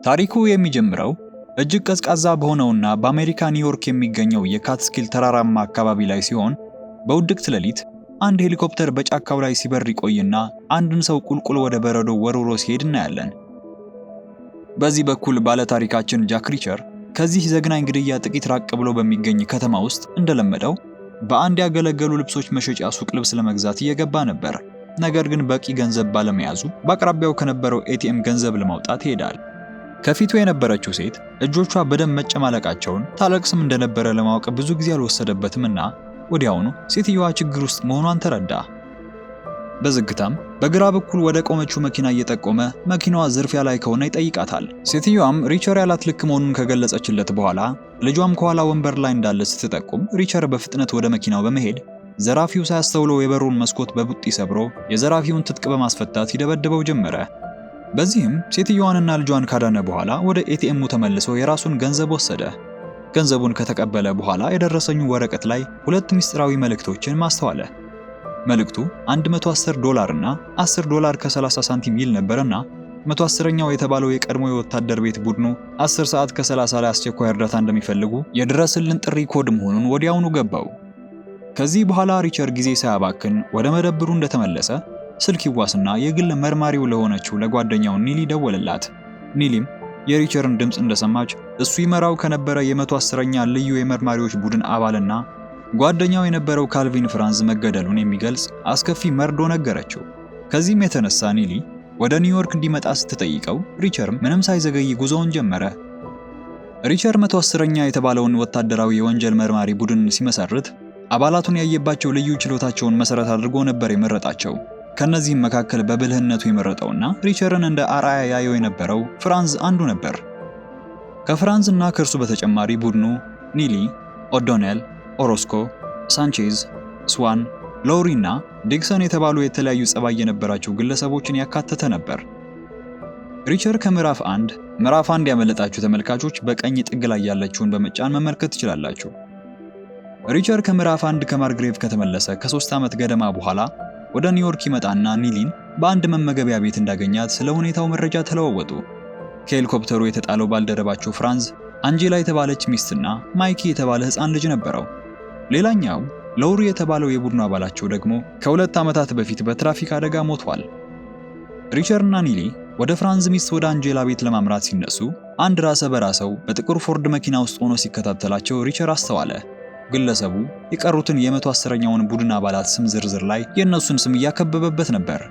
ታሪኩ የሚጀምረው እጅግ ቀዝቃዛ በሆነውና በአሜሪካ ኒውዮርክ የሚገኘው የካትስኪል ተራራማ አካባቢ ላይ ሲሆን በውድቅት ሌሊት አንድ ሄሊኮፕተር በጫካው ላይ ሲበር ይቆይና አንድን ሰው ቁልቁል ወደ በረዶ ወርውሮ ሲሄድ እናያለን። በዚህ በኩል ባለታሪካችን ጃክ ሪቸር ከዚህ ዘግናኝ ግድያ ጥቂት ራቅ ብሎ በሚገኝ ከተማ ውስጥ እንደለመደው በአንድ ያገለገሉ ልብሶች መሸጫ ሱቅ ልብስ ለመግዛት እየገባ ነበር። ነገር ግን በቂ ገንዘብ ባለመያዙ በአቅራቢያው ከነበረው ኤቲኤም ገንዘብ ለማውጣት ይሄዳል። ከፊቱ የነበረችው ሴት እጆቿ በደም መጨማለቃቸውን ታለቅስም እንደነበረ ለማወቅ ብዙ ጊዜ አልወሰደበትምና ወዲያውኑ ሴትየዋ ችግር ውስጥ መሆኗን ተረዳ። በዝግታም በግራ በኩል ወደ ቆመችው መኪና እየጠቆመ መኪናዋ ዝርፊያ ላይ ከሆነ ይጠይቃታል። ሴትየዋም ሪቸር ያላት ልክ መሆኑን ከገለጸችለት በኋላ ልጇም ከኋላ ወንበር ላይ እንዳለ ስትጠቁም ሪቸር በፍጥነት ወደ መኪናው በመሄድ ዘራፊው ሳያስተውለው የበሩን መስኮት በቡጢ ሰብሮ የዘራፊውን ትጥቅ በማስፈታት ይደበድበው ጀመረ። በዚህም ሴትየዋንና ልጇን ካዳነ በኋላ ወደ ኤቲኤሙ ተመልሶ የራሱን ገንዘብ ወሰደ። ገንዘቡን ከተቀበለ በኋላ የደረሰኙ ወረቀት ላይ ሁለት ምስጢራዊ መልእክቶችን ማስተዋለ። መልእክቱ $110 እና $10 ከ30 ሳንቲም ይል ነበርና 110ኛው የተባለው የቀድሞ የወታደር ቤት ቡድኑ 10 ሰዓት ከ30 ላይ አስቸኳይ እርዳታ እንደሚፈልጉ የድረስልን ጥሪ ኮድ መሆኑን ወዲያውኑ ገባው። ከዚህ በኋላ ሪቸር ጊዜ ሳያባክን ወደ መደብሩ እንደተመለሰ ስልክ ይዋስና የግል መርማሪው ለሆነችው ለጓደኛው ኒሊ ደወለላት። ኒሊም የሪቸርን ድምጽ እንደሰማች እሱ ይመራው ከነበረ የ110ኛ ልዩ የመርማሪዎች ቡድን አባልና ጓደኛው የነበረው ካልቪን ፍራንዝ መገደሉን የሚገልጽ አስከፊ መርዶ ነገረችው። ከዚህም የተነሳ ኒሊ ወደ ኒውዮርክ እንዲመጣ ስትጠይቀው ሪቸርም ምንም ሳይዘገይ ጉዞውን ጀመረ። ሪቸር 110ኛ የተባለውን ወታደራዊ የወንጀል መርማሪ ቡድን ሲመሰርት አባላቱን ያየባቸው ልዩ ችሎታቸውን መሰረት አድርጎ ነበር የመረጣቸው። ከነዚህም መካከል በብልህነቱ የመረጠውና ሪቸርን እንደ አርአያ ያየው የነበረው ፍራንዝ አንዱ ነበር። ከፍራንዝ እና ከእርሱ በተጨማሪ ቡድኑ ኒሊ፣ ኦዶኔል፣ ኦሮስኮ፣ ሳንቼዝ፣ ስዋን፣ ሎሪ እና ዲክሰን የተባሉ የተለያዩ ጸባይ የነበራቸው ግለሰቦችን ያካተተ ነበር። ሪቸር ከምዕራፍ 1 ያመለጣችሁ ተመልካቾች በቀኝ ጥግ ላይ ያለችውን በመጫን መመልከት ትችላላችሁ። ሪቸር ከምዕራፍ 1 ከማርግሬቭ ከተመለሰ ከ3 ዓመት ገደማ በኋላ ወደ ኒውዮርክ ይመጣና ኒሊን በአንድ መመገቢያ ቤት እንዳገኛት ስለ ሁኔታው መረጃ ተለዋወጡ። ከሄሊኮፕተሩ የተጣለው ባልደረባቸው ፍራንዝ አንጄላ የተባለች ሚስትና ማይኪ የተባለ ሕፃን ልጅ ነበረው። ሌላኛው ሎሪ የተባለው የቡድኑ አባላቸው ደግሞ ከ2 ዓመታት በፊት በትራፊክ አደጋ ሞቷል። ሪቸርና ኒሊ ወደ ፍራንዝ ሚስት ወደ አንጄላ ቤት ለማምራት ሲነሱ አንድ ራሰ በራ ሰው በጥቁር ፎርድ መኪና ውስጥ ሆኖ ሲከታተላቸው ሪቸር አስተዋለ። ግለሰቡ የቀሩትን የ110ኛውን ቡድን አባላት ስም ዝርዝር ላይ የእነሱን ስም እያከበበበት ነበር።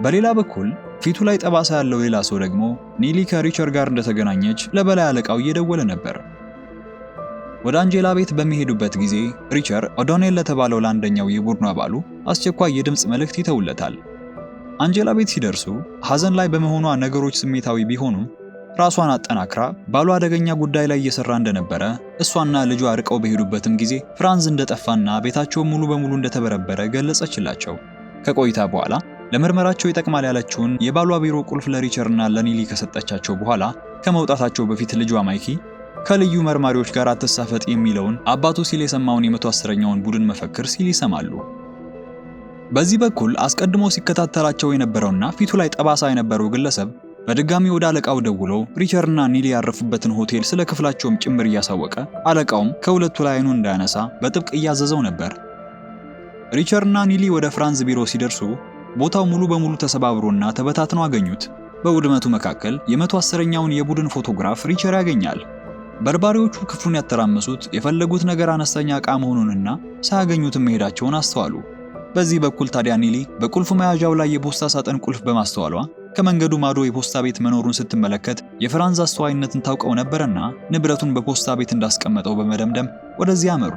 በሌላ በኩል ፊቱ ላይ ጠባሳ ያለው ሌላ ሰው ደግሞ ኒሊ ከሪቸር ጋር እንደተገናኘች ለበላይ አለቃው እየደወለ ነበር። ወደ አንጄላ ቤት በሚሄዱበት ጊዜ ሪቸር ኦዶኔል ለተባለው ለአንደኛው የቡድኑ አባሉ አስቸኳይ የድምጽ መልእክት ይተውለታል። አንጄላ ቤት ሲደርሱ ሐዘን ላይ በመሆኗ ነገሮች ስሜታዊ ቢሆኑም ራሷን አጠናክራ ባሉ አደገኛ ጉዳይ ላይ እየሰራ እንደነበረ እሷና ልጇ አርቀው በሄዱበትም ጊዜ ፍራንዝ እንደጠፋና ቤታቸው ሙሉ በሙሉ እንደተበረበረ ገለጸችላቸው። ከቆይታ በኋላ ለምርመራቸው ይጠቅማል ያለችውን የባሏ ቢሮ ቁልፍ ለሪቸርና ለኒሊ ከሰጠቻቸው በኋላ ከመውጣታቸው በፊት ልጇ ማይኪ ከልዩ መርማሪዎች ጋር አትሳፈጥ የሚለውን አባቱ ሲል የሰማውን የ110ኛውን ቡድን መፈክር ሲል ይሰማሉ። በዚህ በኩል አስቀድሞ ሲከታተላቸው የነበረውና ፊቱ ላይ ጠባሳ የነበረው ግለሰብ በድጋሚ ወደ አለቃው ደውሎ ሪቸርና ኒሊ ያረፉበትን ሆቴል ስለ ክፍላቸውም ጭምር እያሳወቀ አለቃውም ከሁለቱ ላይ አይኑን እንዳያነሳ በጥብቅ እያዘዘው ነበር። ሪቸርና ኒሊ ወደ ፍራንዝ ቢሮ ሲደርሱ ቦታው ሙሉ በሙሉ ተሰባብሮና ተበታትኖ አገኙት። በውድመቱ መካከል የ110ኛውን የቡድን ፎቶግራፍ ሪቸር ያገኛል። በርባሪዎቹ ክፍሉን ያተራመሱት የፈለጉት ነገር አነስተኛ ዕቃ መሆኑንና ሳያገኙትም መሄዳቸውን አስተዋሉ። በዚህ በኩል ታዲያ ኒሊ በቁልፍ መያዣው ላይ የፖስታ ሳጥን ቁልፍ በማስተዋሏ ከመንገዱ ማዶ የፖስታ ቤት መኖሩን ስትመለከት የፍራንዝ አስተዋይነትን ታውቀው ነበርና ንብረቱን በፖስታ ቤት እንዳስቀመጠው በመደምደም ወደዚያ አመሩ።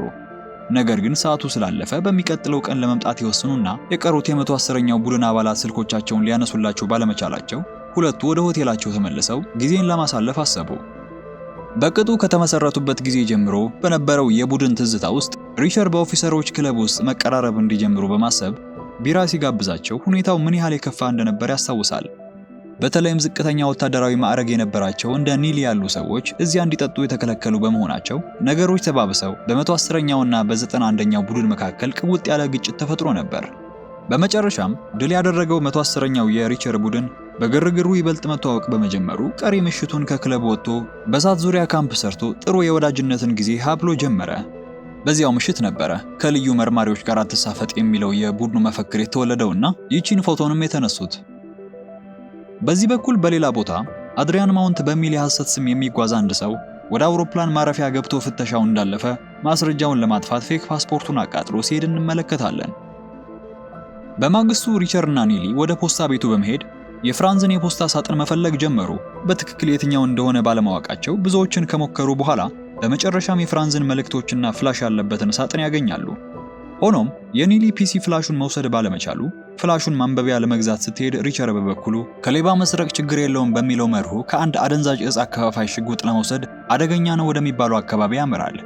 ነገር ግን ሰዓቱ ስላለፈ በሚቀጥለው ቀን ለመምጣት ይወስኑና የቀሩት የ110ኛው ቡድን አባላት ስልኮቻቸውን ሊያነሱላቸው ባለመቻላቸው ሁለቱ ወደ ሆቴላቸው ተመልሰው ጊዜን ለማሳለፍ አሰቡ። በቅጡ ከተመሰረቱበት ጊዜ ጀምሮ በነበረው የቡድን ትዝታ ውስጥ ሪቸር በኦፊሰሮች ክለብ ውስጥ መቀራረብ እንዲጀምሩ በማሰብ ቢራ ሲጋብዛቸው ሁኔታው ምን ያህል የከፋ እንደነበር ያስታውሳል። በተለይም ዝቅተኛ ወታደራዊ ማዕረግ የነበራቸው እንደ ኒሊ ያሉ ሰዎች እዚያ እንዲጠጡ የተከለከሉ በመሆናቸው ነገሮች ተባብሰው በ110ኛውና በ91ኛው ቡድን መካከል ቅውጥ ያለ ግጭት ተፈጥሮ ነበር። በመጨረሻም ድል ያደረገው 110ኛው የሪቸር ቡድን በግርግሩ ይበልጥ መተዋወቅ በመጀመሩ ቀሪ ምሽቱን ከክለብ ወጥቶ በእሳት ዙሪያ ካምፕ ሰርቶ ጥሩ የወዳጅነትን ጊዜ ሀብሎ ጀመረ። በዚያው ምሽት ነበረ ከልዩ መርማሪዎች ጋር አትሳፈጥ የሚለው የቡድኑ መፈክር የተወለደውና ይቺን ፎቶንም የተነሱት። በዚህ በኩል በሌላ ቦታ አድሪያን ማውንት በሚል የሐሰት ስም የሚጓዝ አንድ ሰው ወደ አውሮፕላን ማረፊያ ገብቶ ፍተሻው እንዳለፈ ማስረጃውን ለማጥፋት ፌክ ፓስፖርቱን አቃጥሎ ሲሄድ እንመለከታለን። በማግስቱ ሪቸር እና ኒሊ ወደ ፖስታ ቤቱ በመሄድ የፍራንዝን የፖስታ ሳጥን መፈለግ ጀመሩ። በትክክል የትኛው እንደሆነ ባለማወቃቸው ብዙዎችን ከሞከሩ በኋላ በመጨረሻም የፍራንዝን መልእክቶችና ፍላሽ ያለበትን ሳጥን ያገኛሉ። ሆኖም የኒሊ ፒሲ ፍላሹን መውሰድ ባለመቻሉ ፍላሹን ማንበቢያ ለመግዛት ስትሄድ ሪቸር በበኩሉ ከሌባ መስረቅ ችግር የለውም በሚለው መርሁ ከአንድ አደንዛዥ እጽ አከፋፋይ ሽጉጥ ለመውሰድ አደገኛ ነው ወደሚባለው አካባቢ ያመራል።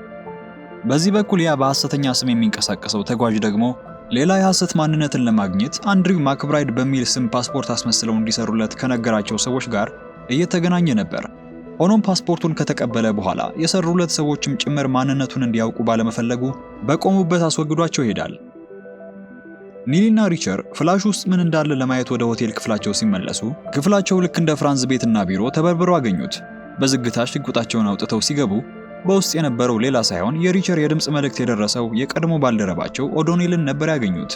በዚህ በኩል ያ በሐሰተኛ ስም የሚንቀሳቀሰው ተጓዥ ደግሞ ሌላ የሐሰት ማንነትን ለማግኘት አንድሪው ማክብራይድ በሚል ስም ፓስፖርት አስመስለው እንዲሰሩለት ከነገራቸው ሰዎች ጋር እየተገናኘ ነበር። ሆኖም ፓስፖርቱን ከተቀበለ በኋላ የሰሩለት ሰዎችም ጭምር ማንነቱን እንዲያውቁ ባለመፈለጉ በቆሙበት አስወግዷቸው ይሄዳል። ኒሊና ሪቸር ፍላሽ ውስጥ ምን እንዳለ ለማየት ወደ ሆቴል ክፍላቸው ሲመለሱ ክፍላቸው ልክ እንደ ፍራንዝ ቤትና ቢሮ ተበርብሮ አገኙት። በዝግታ ሽጉጣቸውን አውጥተው ሲገቡ በውስጥ የነበረው ሌላ ሳይሆን የሪቸር የድምጽ መልእክት የደረሰው የቀድሞ ባልደረባቸው ኦዶኔልን ነበር ያገኙት።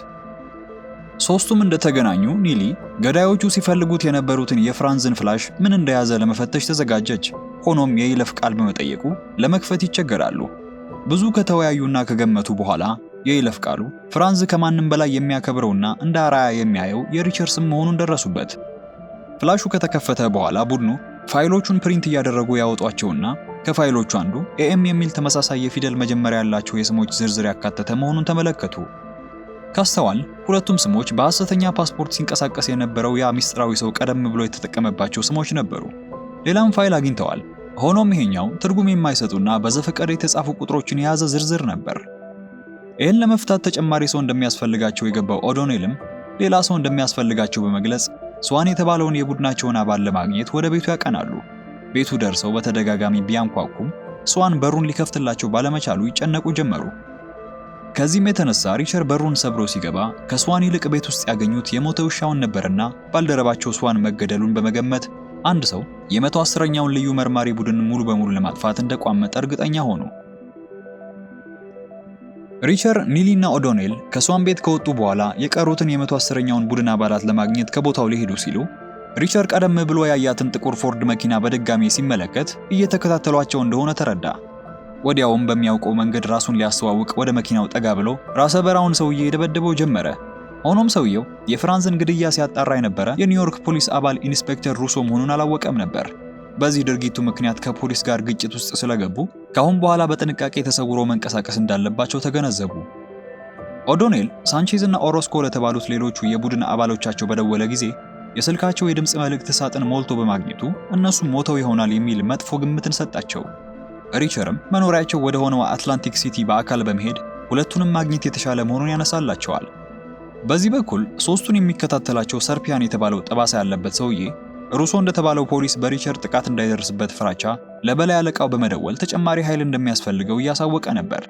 ሶስቱም እንደተገናኙ ኒሊ ገዳዮቹ ሲፈልጉት የነበሩትን የፍራንዝን ፍላሽ ምን እንደያዘ ለመፈተሽ ተዘጋጀች። ሆኖም የይለፍ ቃል በመጠየቁ ለመክፈት ይቸገራሉ። ብዙ ከተወያዩና ከገመቱ በኋላ የይለፍ ቃሉ ፍራንዝ ከማንም በላይ የሚያከብረውና እንደ አራያ የሚያየው የሪቸር ስም መሆኑን ደረሱበት። ፍላሹ ከተከፈተ በኋላ ቡድኑ ፋይሎቹን ፕሪንት እያደረጉ ያወጧቸውና ከፋይሎቹ አንዱ ኤኤም የሚል ተመሳሳይ የፊደል መጀመሪያ ያላቸው የስሞች ዝርዝር ያካተተ መሆኑን ተመለከቱ። ካስተዋል ሁለቱም ስሞች በሐሰተኛ ፓስፖርት ሲንቀሳቀስ የነበረው ያ ሚስጥራዊ ሰው ቀደም ብሎ የተጠቀመባቸው ስሞች ነበሩ። ሌላም ፋይል አግኝተዋል። ሆኖም ይሄኛው ትርጉም የማይሰጡና በዘፈቀደ የተጻፉ ቁጥሮችን የያዘ ዝርዝር ነበር። ይህን ለመፍታት ተጨማሪ ሰው እንደሚያስፈልጋቸው የገባው ኦዶኔልም ሌላ ሰው እንደሚያስፈልጋቸው በመግለጽ ስዋን የተባለውን የቡድናቸውን አባል ለማግኘት ወደ ቤቱ ያቀናሉ። ቤቱ ደርሰው በተደጋጋሚ ቢያንኳኩም ስዋን በሩን ሊከፍትላቸው ባለመቻሉ ይጨነቁ ጀመሩ። ከዚህም የተነሳ ሪቸር በሩን ሰብሮ ሲገባ ከስዋን ይልቅ ቤት ውስጥ ያገኙት የሞተ ውሻውን ነበርና ባልደረባቸው ስዋን መገደሉን በመገመት አንድ ሰው የ110ኛውን ልዩ መርማሪ ቡድን ሙሉ በሙሉ ለማጥፋት እንደቋመጠ እርግጠኛ ሆኑ። ሪቸር፣ ኒሊና ኦዶኔል ከስዋን ቤት ከወጡ በኋላ የቀሩትን የ110ኛውን ቡድን አባላት ለማግኘት ከቦታው ሊሄዱ ሲሉ ሪቸር ቀደም ብሎ ያያትን ጥቁር ፎርድ መኪና በድጋሚ ሲመለከት እየተከታተሏቸው እንደሆነ ተረዳ። ወዲያውም በሚያውቀው መንገድ ራሱን ሊያስተዋውቅ ወደ መኪናው ጠጋ ብሎ ራሰ በራውን ሰውዬ የደበደበው ጀመረ። ሆኖም ሰውየው የፍራንዝን ግድያ ሲያጣራ የነበረ የኒውዮርክ ፖሊስ አባል ኢንስፔክተር ሩሶ መሆኑን አላወቀም ነበር። በዚህ ድርጊቱ ምክንያት ከፖሊስ ጋር ግጭት ውስጥ ስለገቡ ካሁን በኋላ በጥንቃቄ ተሰውሮ መንቀሳቀስ እንዳለባቸው ተገነዘቡ። ኦዶኔል ሳንቼዝ እና ኦሮስኮ ለተባሉት ሌሎቹ የቡድን አባሎቻቸው በደወለ ጊዜ የስልካቸው የድምጽ መልእክት ሳጥን ሞልቶ በማግኘቱ እነሱ ሞተው ይሆናል የሚል መጥፎ ግምትን ሰጣቸው። ሪቸርም መኖሪያቸው ወደ ሆነው አትላንቲክ ሲቲ በአካል በመሄድ ሁለቱንም ማግኘት የተሻለ መሆኑን ያነሳላቸዋል። በዚህ በኩል ሶስቱን የሚከታተላቸው ሰርፒያን የተባለው ጠባሳ ያለበት ሰውዬ ሩሶ እንደተባለው ፖሊስ በሪቸር ጥቃት እንዳይደርስበት ፍራቻ ለበላይ አለቃው በመደወል ተጨማሪ ኃይል እንደሚያስፈልገው እያሳወቀ ነበር።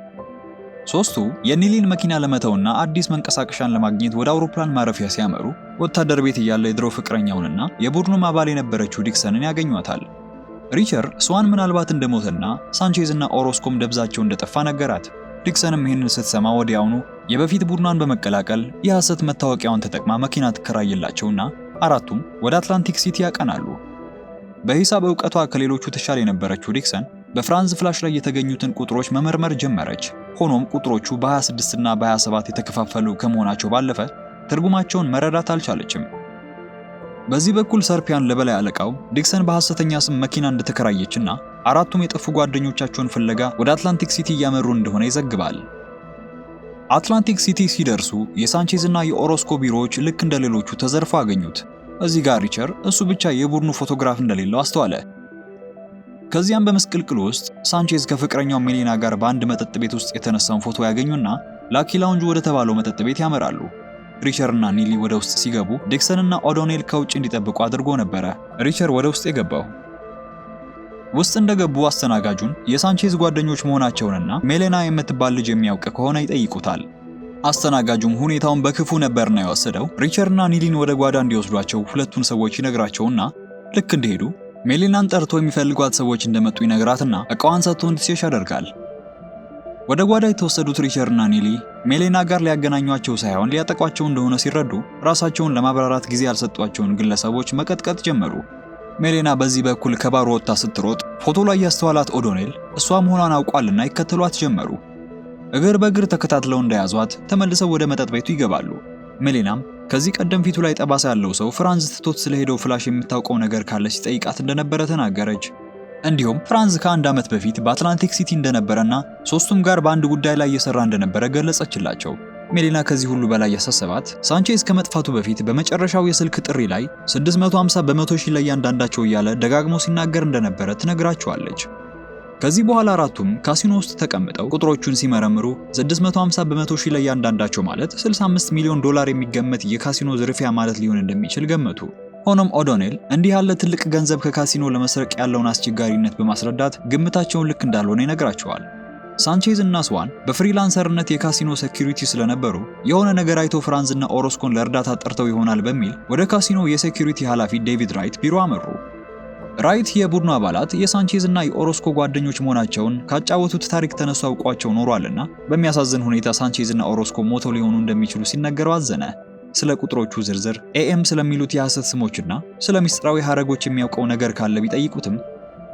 ሶስቱ የኒሊን መኪና ለመተውና አዲስ መንቀሳቀሻን ለማግኘት ወደ አውሮፕላን ማረፊያ ሲያመሩ ወታደር ቤት እያለ የድሮ ፍቅረኛውንና የቡድኑም አባል የነበረችው ዲክሰንን ያገኟታል። ሪቸር ስዋን ምናልባት እንደሞተና ሳንቼዝ እና ኦሮስኮም ደብዛቸው እንደጠፋ ነገራት። ዲክሰንም ይህንን ስትሰማ ወዲያውኑ የበፊት ቡድኗን በመቀላቀል የሐሰት መታወቂያውን ተጠቅማ መኪና ትከራይላቸውና አራቱም ወደ አትላንቲክ ሲቲ ያቀናሉ። በሂሳብ ዕውቀቷ ከሌሎቹ ተሻለ የነበረችው ዲክሰን በፍራንዝ ፍላሽ ላይ የተገኙትን ቁጥሮች መመርመር ጀመረች። ሆኖም ቁጥሮቹ በ26 እና በ27 የተከፋፈሉ ከመሆናቸው ባለፈ ትርጉማቸውን መረዳት አልቻለችም። በዚህ በኩል ሰርፒያን ለበላይ አለቃው ዲክሰን በሐሰተኛ ስም መኪና እንደተከራየችና አራቱም የጠፉ ጓደኞቻቸውን ፍለጋ ወደ አትላንቲክ ሲቲ እያመሩ እንደሆነ ይዘግባል። አትላንቲክ ሲቲ ሲደርሱ የሳንቼዝ እና የኦሮስኮ ቢሮዎች ልክ እንደሌሎቹ ተዘርፈው አገኙት። እዚህ ጋር ሪቸር እሱ ብቻ የቡድኑ ፎቶግራፍ እንደሌለው አስተዋለ። ከዚያም በመስቅልቅል ውስጥ ሳንቼዝ ከፍቅረኛው ሜሊና ጋር በአንድ መጠጥ ቤት ውስጥ የተነሳውን ፎቶ ያገኙና ላኪ ላውንጅ ወደ ተባለው መጠጥ ቤት ያመራሉ። ሪቸር እና ኒሊ ወደ ውስጥ ሲገቡ ዲክሰን እና ኦዶኔል ከውጭ እንዲጠብቁ አድርጎ ነበረ ሪቸር ወደ ውስጥ የገባው። ውስጥ እንደገቡ አስተናጋጁን የሳንቼዝ ጓደኞች መሆናቸውንና ሜሌና የምትባል ልጅ የሚያውቅ ከሆነ ይጠይቁታል። አስተናጋጁም ሁኔታውን በክፉ ነበርና የወሰደው። ሪቸርና ኒሊን ወደ ጓዳ እንዲወስዷቸው ሁለቱን ሰዎች ይነግራቸውና ልክ እንደሄዱ ሜሌናን ጠርቶ የሚፈልጓት ሰዎች እንደመጡ ይነግራትና እቃዋን ሰጥቶ እንድትሸሽ ያደርጋል። ወደ ጓዳ የተወሰዱት ሪቸርና ኒሊ ሜሌና ጋር ሊያገናኟቸው ሳይሆን ሊያጠቋቸው እንደሆነ ሲረዱ ራሳቸውን ለማብራራት ጊዜ ያልሰጧቸውን ግለሰቦች መቀጥቀጥ ጀመሩ። ሜሌና በዚህ በኩል ከባሩ ወጥታ ስትሮጥ ፎቶ ላይ ያስተዋላት ኦዶኔል እሷ መሆኗን አውቋልና ይከተሏት ጀመሩ። እግር በእግር ተከታትለው እንደያዟት ተመልሰው ወደ መጠጥ ቤቱ ይገባሉ። ሜሌናም ከዚህ ቀደም ፊቱ ላይ ጠባሳ ያለው ሰው ፍራንዝ ትቶት ስለሄደው ፍላሽ የምታውቀው ነገር ካለ ሲጠይቃት እንደነበረ ተናገረች። እንዲሁም ፍራንዝ ከአንድ ዓመት በፊት በአትላንቲክ ሲቲ እንደነበረና ሶስቱም ጋር በአንድ ጉዳይ ላይ እየሰራ እንደነበረ ገለጸችላቸው። ሜሌና ከዚህ ሁሉ በላይ ያሳሰባት ሳንቼዝ ከመጥፋቱ በፊት በመጨረሻው የስልክ ጥሪ ላይ 650 በመቶ ሺህ ለእያንዳንዳቸው እያለ ደጋግሞ ሲናገር እንደነበረ ትነግራቸዋለች። ከዚህ በኋላ አራቱም ካሲኖ ውስጥ ተቀምጠው ቁጥሮቹን ሲመረምሩ 650 በመቶ ሺህ ለእያንዳንዳቸው ማለት 65 ሚሊዮን ዶላር የሚገመት የካሲኖ ዝርፊያ ማለት ሊሆን እንደሚችል ገመቱ። ሆኖም ኦዶኔል እንዲህ ያለ ትልቅ ገንዘብ ከካሲኖ ለመስረቅ ያለውን አስቸጋሪነት በማስረዳት ግምታቸውን ልክ እንዳልሆነ ይነግራቸዋል። ሳንቼዝ እና ስዋን በፍሪላንሰርነት የካሲኖ ሴኩሪቲ ስለነበሩ የሆነ ነገር አይቶ ፍራንዝና ኦሮስኮን ለእርዳታ ጠርተው ይሆናል በሚል ወደ ካሲኖ የሴኩሪቲ ኃላፊ ዴቪድ ራይት ቢሮ አመሩ። ራይት የቡድኑ አባላት የሳንቼዝ እና የኦሮስኮ ጓደኞች መሆናቸውን ካጫወቱት ታሪክ ተነሱ አውቋቸው ኖሯልና በሚያሳዝን ሁኔታ ሳንቼዝ እና ኦሮስኮ ሞተው ሊሆኑ እንደሚችሉ ሲነገረው አዘነ። ስለ ቁጥሮቹ ዝርዝር ኤኤም ስለሚሉት የሐሰት ስሞችና ስለ ምስጢራዊ ሐረጎች የሚያውቀው ነገር ካለ ቢጠይቁትም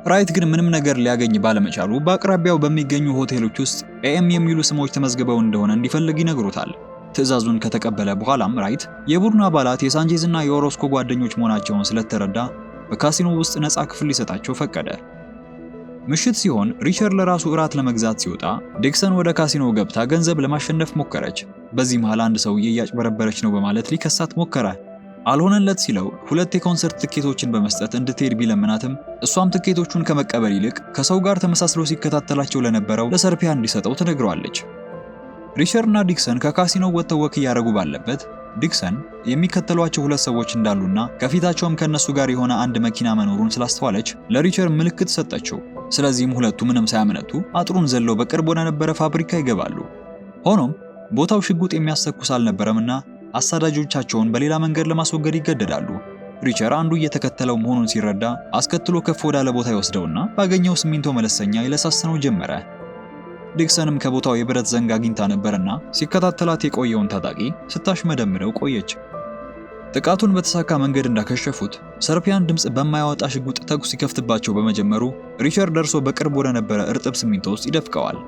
ራይት ግን ምንም ነገር ሊያገኝ ባለመቻሉ በአቅራቢያው በሚገኙ ሆቴሎች ውስጥ ኤኤም የሚሉ ስሞች ተመዝግበው እንደሆነ እንዲፈልግ ይነግሩታል። ትዕዛዙን ከተቀበለ በኋላም ራይት የቡድኑ አባላት የሳንቼዝ እና የኦሮስኮ ጓደኞች መሆናቸውን ስለተረዳ በካሲኖ ውስጥ ነፃ ክፍል ሊሰጣቸው ፈቀደ። ምሽት ሲሆን ሪቸር ለራሱ እራት ለመግዛት ሲወጣ ዲክሰን ወደ ካሲኖ ገብታ ገንዘብ ለማሸነፍ ሞከረች። በዚህ መሃል አንድ ሰውዬ እያጭበረበረች ነው በማለት ሊከሳት ሞከረ። አልሆነለት ሲለው ሁለት የኮንሰርት ትኬቶችን በመስጠት እንድትሄድ ቢለምናትም እሷም ትኬቶቹን ከመቀበል ይልቅ ከሰው ጋር ተመሳስሎ ሲከታተላቸው ለነበረው ለሰርፒያ እንዲሰጠው ትነግረዋለች። ሪቸርና ዲክሰን ከካሲኖ ወጥተው ወክ እያደረጉ ባለበት ዲክሰን የሚከተሏቸው ሁለት ሰዎች እንዳሉና ከፊታቸውም ከነሱ ጋር የሆነ አንድ መኪና መኖሩን ስላስተዋለች ለሪቸር ምልክት ሰጠችው። ስለዚህም ሁለቱ ምንም ሳያመነቱ አጥሩን ዘለው በቅርብ ወደ ነበረ ፋብሪካ ይገባሉ። ሆኖም ቦታው ሽጉጥ የሚያስተኩስ አልነበረምና አሳዳጆቻቸውን በሌላ መንገድ ለማስወገድ ይገደዳሉ። ሪቸር አንዱ እየተከተለው መሆኑን ሲረዳ አስከትሎ ከፍ ወዳለ ቦታ ይወስደውና ባገኘው ሲሚንቶ መለሰኛ ይለሳሰነው ጀመረ። ዲክሰንም ከቦታው የብረት ዘንግ አግኝታ ነበርና ሲከታተላት የቆየውን ታጣቂ ስታሽመደምደው ቆየች። ጥቃቱን በተሳካ መንገድ እንዳከሸፉት ሰርፒያን ድምጽ በማያወጣ ሽጉጥ ተኩስ ሲከፍትባቸው በመጀመሩ ሪቸር ደርሶ በቅርብ ወደ ነበረ እርጥብ ሲሚንቶ ውስጥ ይደፍቀዋል።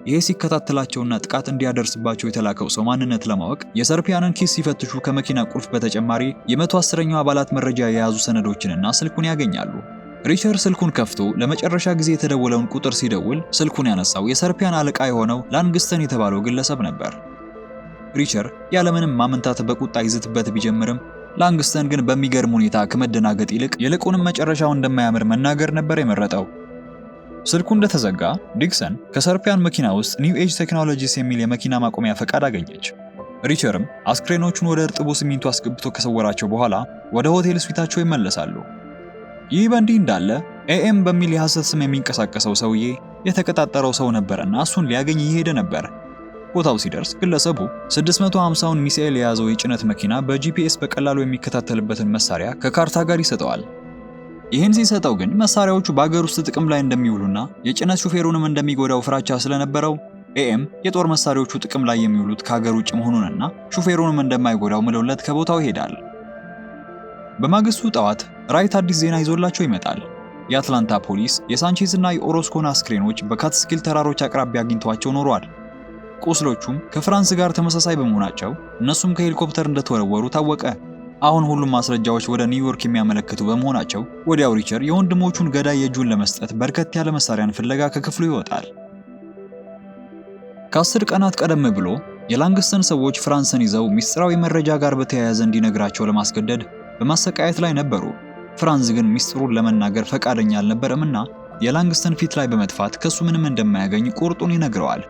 ይሄ ሲከታተላቸውና ጥቃት እንዲያደርስባቸው የተላከው ሰው ማንነት ለማወቅ የሰርፒያንን ኪስ ሲፈትሹ ከመኪና ቁልፍ በተጨማሪ የ110ኛው አባላት መረጃ የያዙ ሰነዶችንና ስልኩን ያገኛሉ። ሪቸር ስልኩን ከፍቶ ለመጨረሻ ጊዜ የተደወለውን ቁጥር ሲደውል ስልኩን ያነሳው የሰርፒያን አለቃ የሆነው ላንግስተን የተባለው ግለሰብ ነበር። ሪቸር ያለምንም ማመንታት በቁጣ ይዝትበት ቢጀምርም ላንግስተን ግን በሚገርም ሁኔታ ከመደናገጥ ይልቅ ይልቁንም መጨረሻው እንደማያምር መናገር ነበር የመረጠው። ስልኩ እንደተዘጋ ዲክሰን ከሰርፒያን መኪና ውስጥ ኒው ኤጅ ቴክኖሎጂስ የሚል የመኪና ማቆሚያ ፈቃድ አገኘች። ሪቸርም አስክሬኖቹን ወደ እርጥቡ ሲሚንቶ አስገብቶ ከሰወራቸው በኋላ ወደ ሆቴል ስዊታቸው ይመለሳሉ። ይህ በእንዲህ እንዳለ ኤኤም በሚል የሐሰት ስም የሚንቀሳቀሰው ሰውዬ የተቀጣጠረው ሰው ነበርና እሱን ሊያገኝ እየሄደ ነበር። ቦታው ሲደርስ ግለሰቡ 650ውን ሚሳኤል የያዘው የጭነት መኪና በጂፒኤስ በቀላሉ የሚከታተልበትን መሳሪያ ከካርታ ጋር ይሰጠዋል። ይህን ሲሰጠው ግን መሳሪያዎቹ በአገር ውስጥ ጥቅም ላይ እንደሚውሉና የጭነት ሹፌሩንም እንደሚጎዳው ፍራቻ ስለነበረው ኤኤም የጦር መሳሪያዎቹ ጥቅም ላይ የሚውሉት ከሀገር ውጭ መሆኑንና ሹፌሩንም እንደማይጎዳው ምለውለት ከቦታው ይሄዳል። በማግስቱ ጠዋት ራይት አዲስ ዜና ይዞላቸው ይመጣል። የአትላንታ ፖሊስ የሳንቼዝ እና የኦሮስኮን አስክሬኖች በካትስኪል ተራሮች አቅራቢያ አግኝተዋቸው ኖረዋል። ቁስሎቹም ከፍራንስ ጋር ተመሳሳይ በመሆናቸው እነሱም ከሄሊኮፕተር እንደተወረወሩ ታወቀ። አሁን ሁሉም ማስረጃዎች ወደ ኒውዮርክ የሚያመለክቱ በመሆናቸው ወዲያው ሪቸር የወንድሞቹን ገዳይ የእጁን ለመስጠት በርከት ያለ መሳሪያን ፍለጋ ከክፍሉ ይወጣል። ከ10 ቀናት ቀደም ብሎ የላንግስተን ሰዎች ፍራንስን ይዘው ሚስጥራዊ መረጃ ጋር በተያያዘ እንዲነግራቸው ለማስገደድ በማሰቃየት ላይ ነበሩ። ፍራንስ ግን ሚስጥሩን ለመናገር ፈቃደኛ አልነበረምና የላንግስተን ፊት ላይ በመጥፋት ከሱ ምንም እንደማያገኝ ቁርጡን ይነግረዋል።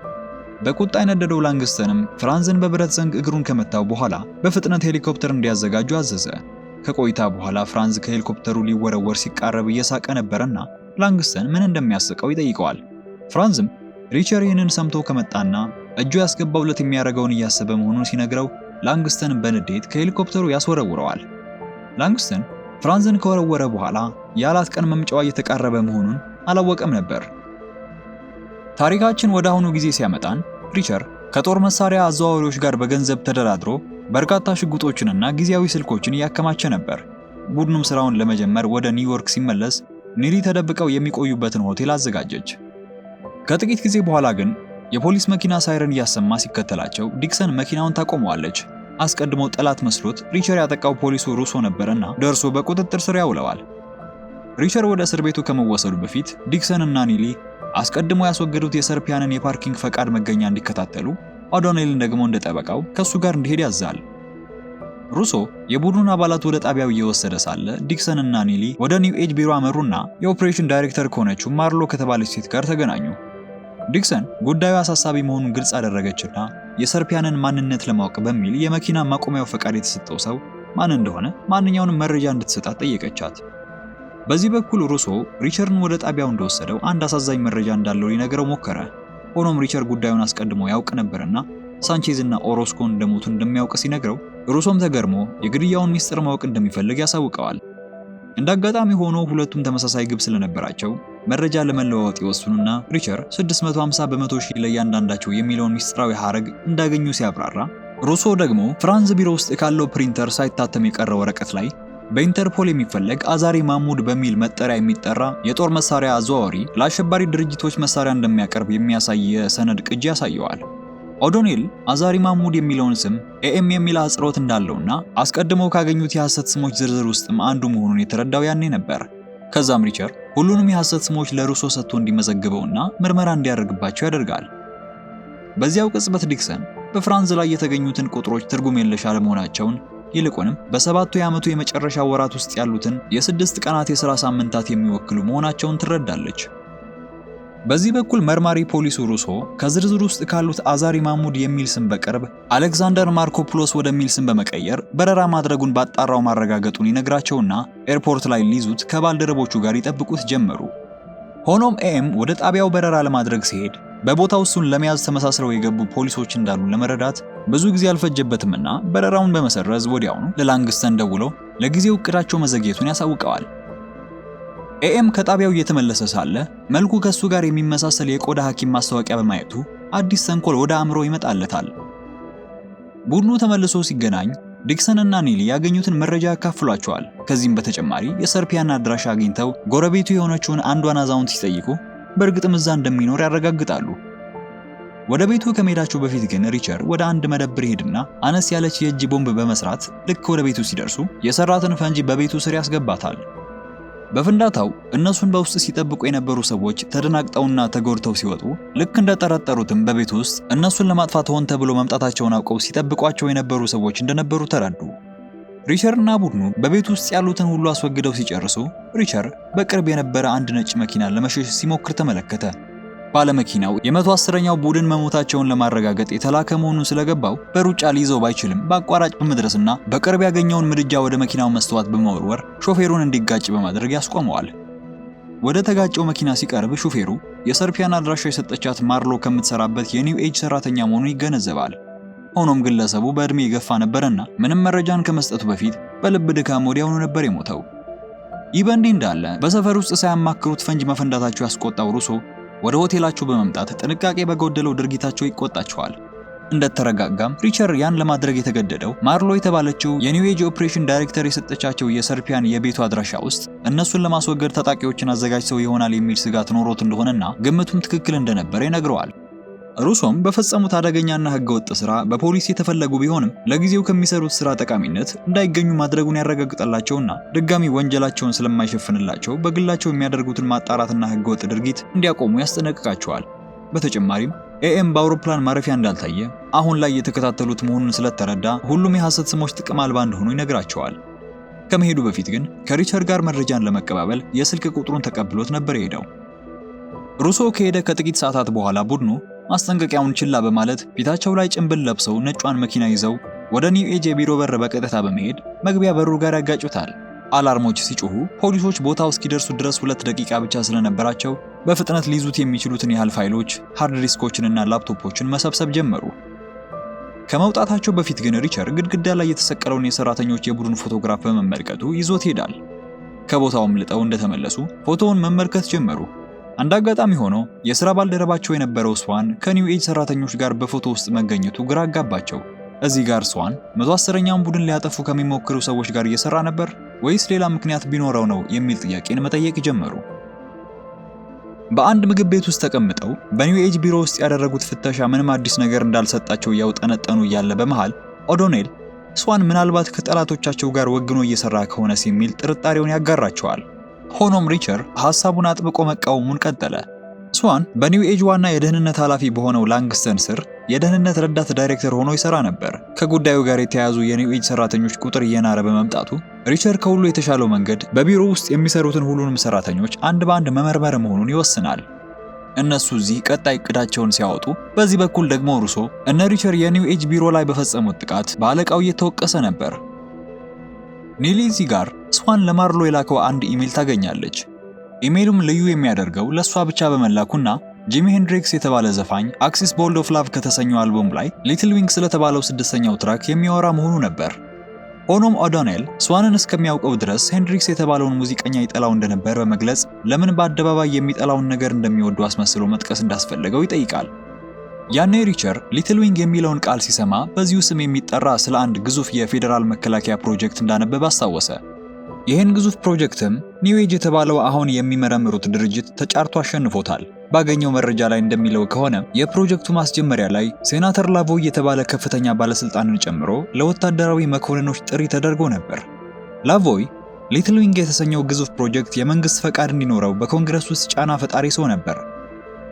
በቁጣ የነደደው ላንግስተንም ፍራንዝን በብረት ዘንግ እግሩን ከመታው በኋላ በፍጥነት ሄሊኮፕተር እንዲያዘጋጁ አዘዘ። ከቆይታ በኋላ ፍራንዝ ከሄሊኮፕተሩ ሊወረወር ሲቃረብ እየሳቀ ነበርና ላንግስተን ምን እንደሚያስቀው ይጠይቀዋል። ፍራንዝም ሪቸር ይህንን ሰምቶ ከመጣና እጁ ያስገባውለት የሚያደርገውን እያሰበ መሆኑን ሲነግረው ላንግስተን በንዴት ከሄሊኮፕተሩ ያስወረውረዋል። ላንግስተን ፍራንዝን ከወረወረ በኋላ የ4 ቀን መምጫዋ እየተቃረበ መሆኑን አላወቀም ነበር። ታሪካችን ወደ አሁኑ ጊዜ ሲያመጣን ሪቸር ከጦር መሳሪያ አዘዋዋሪዎች ጋር በገንዘብ ተደራድሮ በርካታ ሽጉጦችንና ጊዜያዊ ስልኮችን እያከማቸ ነበር። ቡድኑም ስራውን ለመጀመር ወደ ኒውዮርክ ሲመለስ ኒሊ ተደብቀው የሚቆዩበትን ሆቴል አዘጋጀች። ከጥቂት ጊዜ በኋላ ግን የፖሊስ መኪና ሳይረን እያሰማ ሲከተላቸው ዲክሰን መኪናውን ታቆመዋለች። አስቀድሞ ጠላት መስሎት ሪቸር ያጠቃው ፖሊሱ ሩሶ ነበርና ደርሶ በቁጥጥር ስር ያውለዋል። ሪቸር ወደ እስር ቤቱ ከመወሰዱ በፊት ዲክሰን እና ኒሊ አስቀድሞ ያስወገዱት የሰርፒያንን የፓርኪንግ ፈቃድ መገኛ እንዲከታተሉ፣ ኦዶኔልን ደግሞ እንደጠበቃው ከሱ ጋር እንዲሄድ ያዛል። ሩሶ የቡድኑን አባላት ወደ ጣቢያው እየወሰደ ሳለ ዲክሰን እና ኒሊ ወደ ኒው ኤጅ ቢሮ አመሩና የኦፕሬሽን ዳይሬክተር ከሆነችው ማርሎ ከተባለች ሴት ጋር ተገናኙ። ዲክሰን ጉዳዩ አሳሳቢ መሆኑን ግልጽ አደረገችና የሰርፒያንን ማንነት ለማወቅ በሚል የመኪና ማቆሚያው ፈቃድ የተሰጠው ሰው ማን እንደሆነ ማንኛውንም መረጃ እንድትሰጣት ጠየቀቻት። በዚህ በኩል ሩሶ ሪቸርን ወደ ጣቢያው እንደወሰደው አንድ አሳዛኝ መረጃ እንዳለው ሊነግረው ሞከረ። ሆኖም ሪቸር ጉዳዩን አስቀድሞ ያውቅ ነበርና ሳንቼዝ እና ኦሮስኮ እንደሞቱ እንደሚያውቅ ሲነግረው ሩሶም ተገርሞ የግድያውን ሚስጥር ማወቅ እንደሚፈልግ ያሳውቀዋል። እንዳጋጣሚ ሆኖ ሁለቱም ተመሳሳይ ግብ ስለነበራቸው መረጃ ለመለዋወጥ ይወስኑና ሪቸር 650 በመቶ ሺህ ለእያንዳንዳቸው የሚለውን ሚስጥራዊ ሐረግ እንዳገኙ ሲያብራራ፣ ሩሶ ደግሞ ፍራንዝ ቢሮ ውስጥ ካለው ፕሪንተር ሳይታተም የቀረ ወረቀት ላይ በኢንተርፖል የሚፈለግ አዛሪ ማሙድ በሚል መጠሪያ የሚጠራ የጦር መሳሪያ አዘዋዋሪ ለአሸባሪ ድርጅቶች መሳሪያ እንደሚያቀርብ የሚያሳይ የሰነድ ቅጂ ያሳየዋል። ኦዶኔል አዛሪ ማሙድ የሚለውን ስም ኤኤም የሚል አጽሮት እንዳለውና አስቀድመው ካገኙት የሐሰት ስሞች ዝርዝር ውስጥም አንዱ መሆኑን የተረዳው ያኔ ነበር። ከዛም ሪቸር ሁሉንም የሐሰት ስሞች ለሩሶ ሰጥቶ እንዲመዘግበውና ምርመራ እንዲያደርግባቸው ያደርጋል። በዚያው ቅጽበት ዲክሰን በፍራንዝ ላይ የተገኙትን ቁጥሮች ትርጉም የለሽ አለመሆናቸውን ይልቁንም በሰባቱ የዓመቱ የመጨረሻ ወራት ውስጥ ያሉትን የ6 ቀናት የሥራ ሳምንታት የሚወክሉ መሆናቸውን ትረዳለች። በዚህ በኩል መርማሪ ፖሊሱ ሩሶ ከዝርዝር ውስጥ ካሉት አዛሪ ማሙድ የሚል ስም በቅርብ አሌክዛንደር ማርኮፕሎስ ወደሚል ስም በመቀየር በረራ ማድረጉን ባጣራው ማረጋገጡን ይነግራቸውና ኤርፖርት ላይ ሊይዙት ከባልደረቦቹ ጋር ይጠብቁት ጀመሩ። ሆኖም ኤም ወደ ጣቢያው በረራ ለማድረግ ሲሄድ በቦታው እሱን ለመያዝ ተመሳስለው የገቡ ፖሊሶች እንዳሉ ለመረዳት ብዙ ጊዜ አልፈጀበትምና በረራውን በመሰረዝ ወዲያውኑ ለላንግስተን ደውሎ ለጊዜው እቅዳቸው መዘግየቱን ያሳውቀዋል። ኤኤም ከጣቢያው እየተመለሰ ሳለ መልኩ ከሱ ጋር የሚመሳሰል የቆዳ ሐኪም ማስታወቂያ በማየቱ አዲስ ተንኮል ወደ አእምሮ ይመጣለታል። ቡድኑ ተመልሶ ሲገናኝ ዲክሰን እና ኒሊ ያገኙትን መረጃ ያካፍሏቸዋል። ከዚህም በተጨማሪ የሰርፒያን አድራሻ አግኝተው ጎረቤቱ የሆነችውን አንዷን አዛውንት ሲጠይቁ በእርግጥም እዛ እንደሚኖር ያረጋግጣሉ። ወደ ቤቱ ከመሄዳቸው በፊት ግን ሪቸር ወደ አንድ መደብር ሄድና አነስ ያለች የእጅ ቦምብ በመስራት ልክ ወደ ቤቱ ሲደርሱ የሰራትን ፈንጂ በቤቱ ስር ያስገባታል። በፍንዳታው እነሱን በውስጥ ሲጠብቁ የነበሩ ሰዎች ተደናግጠውና ተጎድተው ሲወጡ ልክ እንደጠረጠሩትም በቤቱ ውስጥ እነሱን ለማጥፋት ሆን ተብሎ መምጣታቸውን አውቀው ሲጠብቋቸው የነበሩ ሰዎች እንደነበሩ ተረዱ። ሪቸር እና ቡድኑ በቤቱ ውስጥ ያሉትን ሁሉ አስወግደው ሲጨርሱ ሪቸር በቅርብ የነበረ አንድ ነጭ መኪና ለመሸሽ ሲሞክር ተመለከተ። ባለመኪናው የ110ኛው ቡድን መሞታቸውን ለማረጋገጥ የተላከ መሆኑን ስለገባው በሩጫ ሊይዘው ባይችልም በአቋራጭ በመድረስና በቅርብ ያገኘውን ምድጃ ወደ መኪናው መስተዋት በመወርወር ሾፌሩን እንዲጋጭ በማድረግ ያስቆመዋል። ወደ ተጋጨው መኪና ሲቀርብ ሾፌሩ የሰርፒያን አድራሻ የሰጠቻት ማርሎ ከምትሰራበት የኒው ኤጅ ሰራተኛ መሆኑን ይገነዘባል። ሆኖም ግለሰቡ በእድሜ የገፋ ነበርና ምንም መረጃን ከመስጠቱ በፊት በልብ ድካም ወዲያውኑ ነበር የሞተው። ይህ በእንዲህ እንዳለ በሰፈር ውስጥ ሳያማክሩት ፈንጅ መፈንዳታቸው ያስቆጣው ሩሶ ወደ ሆቴላቸው በመምጣት ጥንቃቄ በጎደለው ድርጊታቸው ይቆጣቸዋል። እንደተረጋጋም ሪቸር ያን ለማድረግ የተገደደው ማርሎ የተባለችው የኒው ኤጅ ኦፕሬሽን ዳይሬክተር የሰጠቻቸው የሰርፒያን የቤቱ አድራሻ ውስጥ እነሱን ለማስወገድ ታጣቂዎችን አዘጋጅተው ይሆናል የሚል ስጋት ኖሮት እንደሆነና ግምቱም ትክክል እንደነበረ ይነግረዋል። ሩሶም በፈጸሙት አደገኛና ህገወጥ ስራ በፖሊስ የተፈለጉ ቢሆንም ለጊዜው ከሚሰሩት ስራ ጠቃሚነት እንዳይገኙ ማድረጉን ያረጋግጣላቸውና ድጋሚ ወንጀላቸውን ስለማይሸፍንላቸው በግላቸው የሚያደርጉትን ማጣራትና ህገወጥ ድርጊት እንዲያቆሙ ያስጠነቅቃቸዋል። በተጨማሪም ኤኤም በአውሮፕላን ማረፊያ እንዳልታየ አሁን ላይ የተከታተሉት መሆኑን ስለተረዳ ሁሉም የሐሰት ስሞች ጥቅም አልባ እንደሆኑ ይነግራቸዋል። ከመሄዱ በፊት ግን ከሪቸር ጋር መረጃን ለመቀባበል የስልክ ቁጥሩን ተቀብሎት ነበር የሄደው። ሩሶ ከሄደ ከጥቂት ሰዓታት በኋላ ቡድኑ ማስጠንቀቂያውን ችላ በማለት ፊታቸው ላይ ጭንብል ለብሰው ነጯን መኪና ይዘው ወደ ኒው ኤጅ የቢሮ በር በቀጥታ በመሄድ መግቢያ በሩ ጋር ያጋጩታል። አላርሞች ሲጮሁ ፖሊሶች ቦታው እስኪደርሱ ድረስ 2 ደቂቃ ብቻ ስለነበራቸው በፍጥነት ሊይዙት የሚችሉትን ያህል ፋይሎች፣ ሃርድ ዲስኮችንና ላፕቶፖችን መሰብሰብ ጀመሩ። ከመውጣታቸው በፊት ግን ሪቸር ግድግዳ ላይ የተሰቀለውን የሰራተኞች የቡድን ፎቶግራፍ በመመልከቱ ይዞት ሄዳል። ከቦታውም ልጠው እንደተመለሱ ፎቶውን መመልከት ጀመሩ። አንድ አጋጣሚ ሆኖ የሥራ ባልደረባቸው የነበረው ስዋን ከኒው ኤጅ ሰራተኞች ጋር በፎቶ ውስጥ መገኘቱ ግራ አጋባቸው። እዚህ ጋር ስዋን 110ኛውን ቡድን ሊያጠፉ ከሚሞክሩ ሰዎች ጋር እየሰራ ነበር ወይስ ሌላ ምክንያት ቢኖረው ነው የሚል ጥያቄን መጠየቅ ጀመሩ። በአንድ ምግብ ቤት ውስጥ ተቀምጠው በኒው ኤጅ ቢሮ ውስጥ ያደረጉት ፍተሻ ምንም አዲስ ነገር እንዳልሰጣቸው ያውጠነጠኑ እያለ በመሃል ኦዶኔል ስዋን ምናልባት ከጠላቶቻቸው ጋር ወግኖ እየሰራ ከሆነ የሚል ጥርጣሬውን ያጋራቸዋል። ሆኖም ሪቸር ሐሳቡን አጥብቆ መቃወሙን ቀጠለ። ስዋን በኒው ኤጅ ዋና የደህንነት ኃላፊ በሆነው ላንግስተን ስር የደህንነት ረዳት ዳይሬክተር ሆኖ ይሰራ ነበር። ከጉዳዩ ጋር የተያያዙ የኒው ኤጅ ሰራተኞች ቁጥር እየናረ በመምጣቱ ሪቸር ከሁሉ የተሻለው መንገድ በቢሮ ውስጥ የሚሰሩትን ሁሉንም ሰራተኞች አንድ በአንድ መመርመር መሆኑን ይወስናል። እነሱ እዚህ ቀጣይ እቅዳቸውን ሲያወጡ፣ በዚህ በኩል ደግሞ ሩሶ እነ ሪቸር የኒው ኤጅ ቢሮ ላይ በፈጸሙት ጥቃት በአለቃው እየተወቀሰ ነበር። ኒሊ እዚህ ጋር ስዋን ለማርሎ የላከው አንድ ኢሜል ታገኛለች። ኢሜሉም ልዩ የሚያደርገው ለሷ ብቻ በመላኩና ጂሚ ሄንድሪክስ የተባለ ዘፋኝ አክሲስ ቦልድ ኦፍ ላቭ ከተሰኘው አልበም ላይ ሊትል ዊንግ ስለተባለው ስድስተኛው ትራክ የሚያወራ መሆኑ ነበር። ሆኖም ኦዶኔል ስዋንን እስከሚያውቀው ድረስ ሄንድሪክስ የተባለውን ሙዚቀኛ ይጠላው እንደነበር በመግለጽ ለምን በአደባባይ የሚጠላውን ነገር እንደሚወዱ አስመስሎ መጥቀስ እንዳስፈለገው ይጠይቃል። ያኔ ሪቸር ሊትል ዊንግ የሚለውን ቃል ሲሰማ በዚሁ ስም የሚጠራ ስለ አንድ ግዙፍ የፌዴራል መከላከያ ፕሮጀክት እንዳነበበ አስታወሰ። ይህን ግዙፍ ፕሮጀክትም ኒው ኤጅ የተባለው አሁን የሚመረምሩት ድርጅት ተጫርቶ አሸንፎታል። ባገኘው መረጃ ላይ እንደሚለው ከሆነ የፕሮጀክቱ ማስጀመሪያ ላይ ሴናተር ላቮይ የተባለ ከፍተኛ ባለስልጣንን ጨምሮ ለወታደራዊ መኮንኖች ጥሪ ተደርጎ ነበር። ላቮይ ሊትል ዊንግ የተሰኘው ግዙፍ ፕሮጀክት የመንግስት ፈቃድ እንዲኖረው በኮንግረስ ውስጥ ጫና ፈጣሪ ሰው ነበር።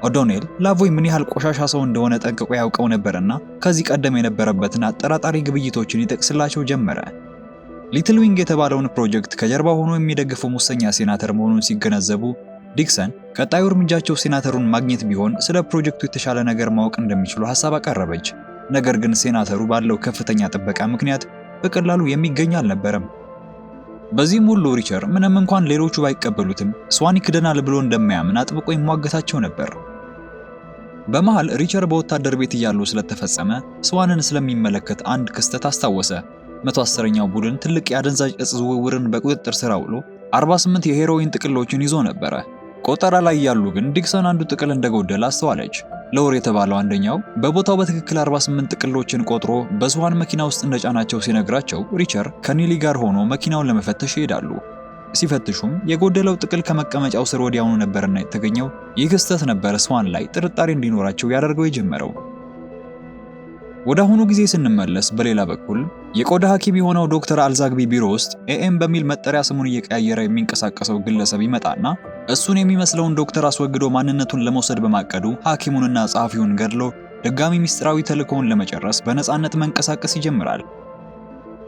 ኦዶኔል ላቮይ ምን ያህል ቆሻሻ ሰው እንደሆነ ጠንቅቆ ያውቀው ነበርና ከዚህ ቀደም የነበረበትን አጠራጣሪ ግብይቶችን ይጠቅስላቸው ጀመረ። ሊትል ዊንግ የተባለውን ፕሮጀክት ከጀርባ ሆኖ የሚደግፈው ሙሰኛ ሴናተር መሆኑን ሲገነዘቡ ዲክሰን ቀጣዩ እርምጃቸው ሴናተሩን ማግኘት ቢሆን ስለ ፕሮጀክቱ የተሻለ ነገር ማወቅ እንደሚችሉ ሐሳብ አቀረበች። ነገር ግን ሴናተሩ ባለው ከፍተኛ ጥበቃ ምክንያት በቀላሉ የሚገኝ አልነበረም። በዚህም ሁሉ ሪቸር ምንም እንኳን ሌሎቹ ባይቀበሉትም ስዋን ይክደናል ብሎ እንደማያምን አጥብቆ ይሟገታቸው ነበር። በመሃል ሪቸር በወታደር ቤት እያሉ ስለተፈጸመ ስዋንን ስለሚመለከት አንድ ክስተት አስታወሰ። 110ኛው ቡድን ትልቅ የአደንዛዥ እጽ ዝውውርን በቁጥጥር ስር አውሎ 48 የሄሮይን ጥቅሎችን ይዞ ነበረ። ቆጠራ ላይ ያሉ ግን ዲክሰን አንዱ ጥቅል እንደጎደለ አስተዋለች። ለወር የተባለው አንደኛው በቦታው በትክክል 48 ጥቅሎችን ቆጥሮ በስዋን መኪና ውስጥ እንደጫናቸው ሲነግራቸው ሪቸር ከኒሊ ጋር ሆኖ መኪናውን ለመፈተሽ ይሄዳሉ። ሲፈትሹም የጎደለው ጥቅል ከመቀመጫው ስር ወዲያውኑ ነበርና የተገኘው። ይህ ክስተት ነበር ስዋን ላይ ጥርጣሬ እንዲኖራቸው ያደርገው የጀመረው። ወደ አሁኑ ጊዜ ስንመለስ በሌላ በኩል የቆዳ ሐኪም የሆነው ዶክተር አልዛግቢ ቢሮ ውስጥ ኤኤም በሚል መጠሪያ ስሙን እየቀያየረ የሚንቀሳቀሰው ግለሰብ ይመጣና እሱን የሚመስለውን ዶክተር አስወግዶ ማንነቱን ለመውሰድ በማቀዱ ሐኪሙንና ጸሐፊውን ገድሎ ድጋሚ ሚስጥራዊ ተልእኮውን ለመጨረስ በነፃነት መንቀሳቀስ ይጀምራል።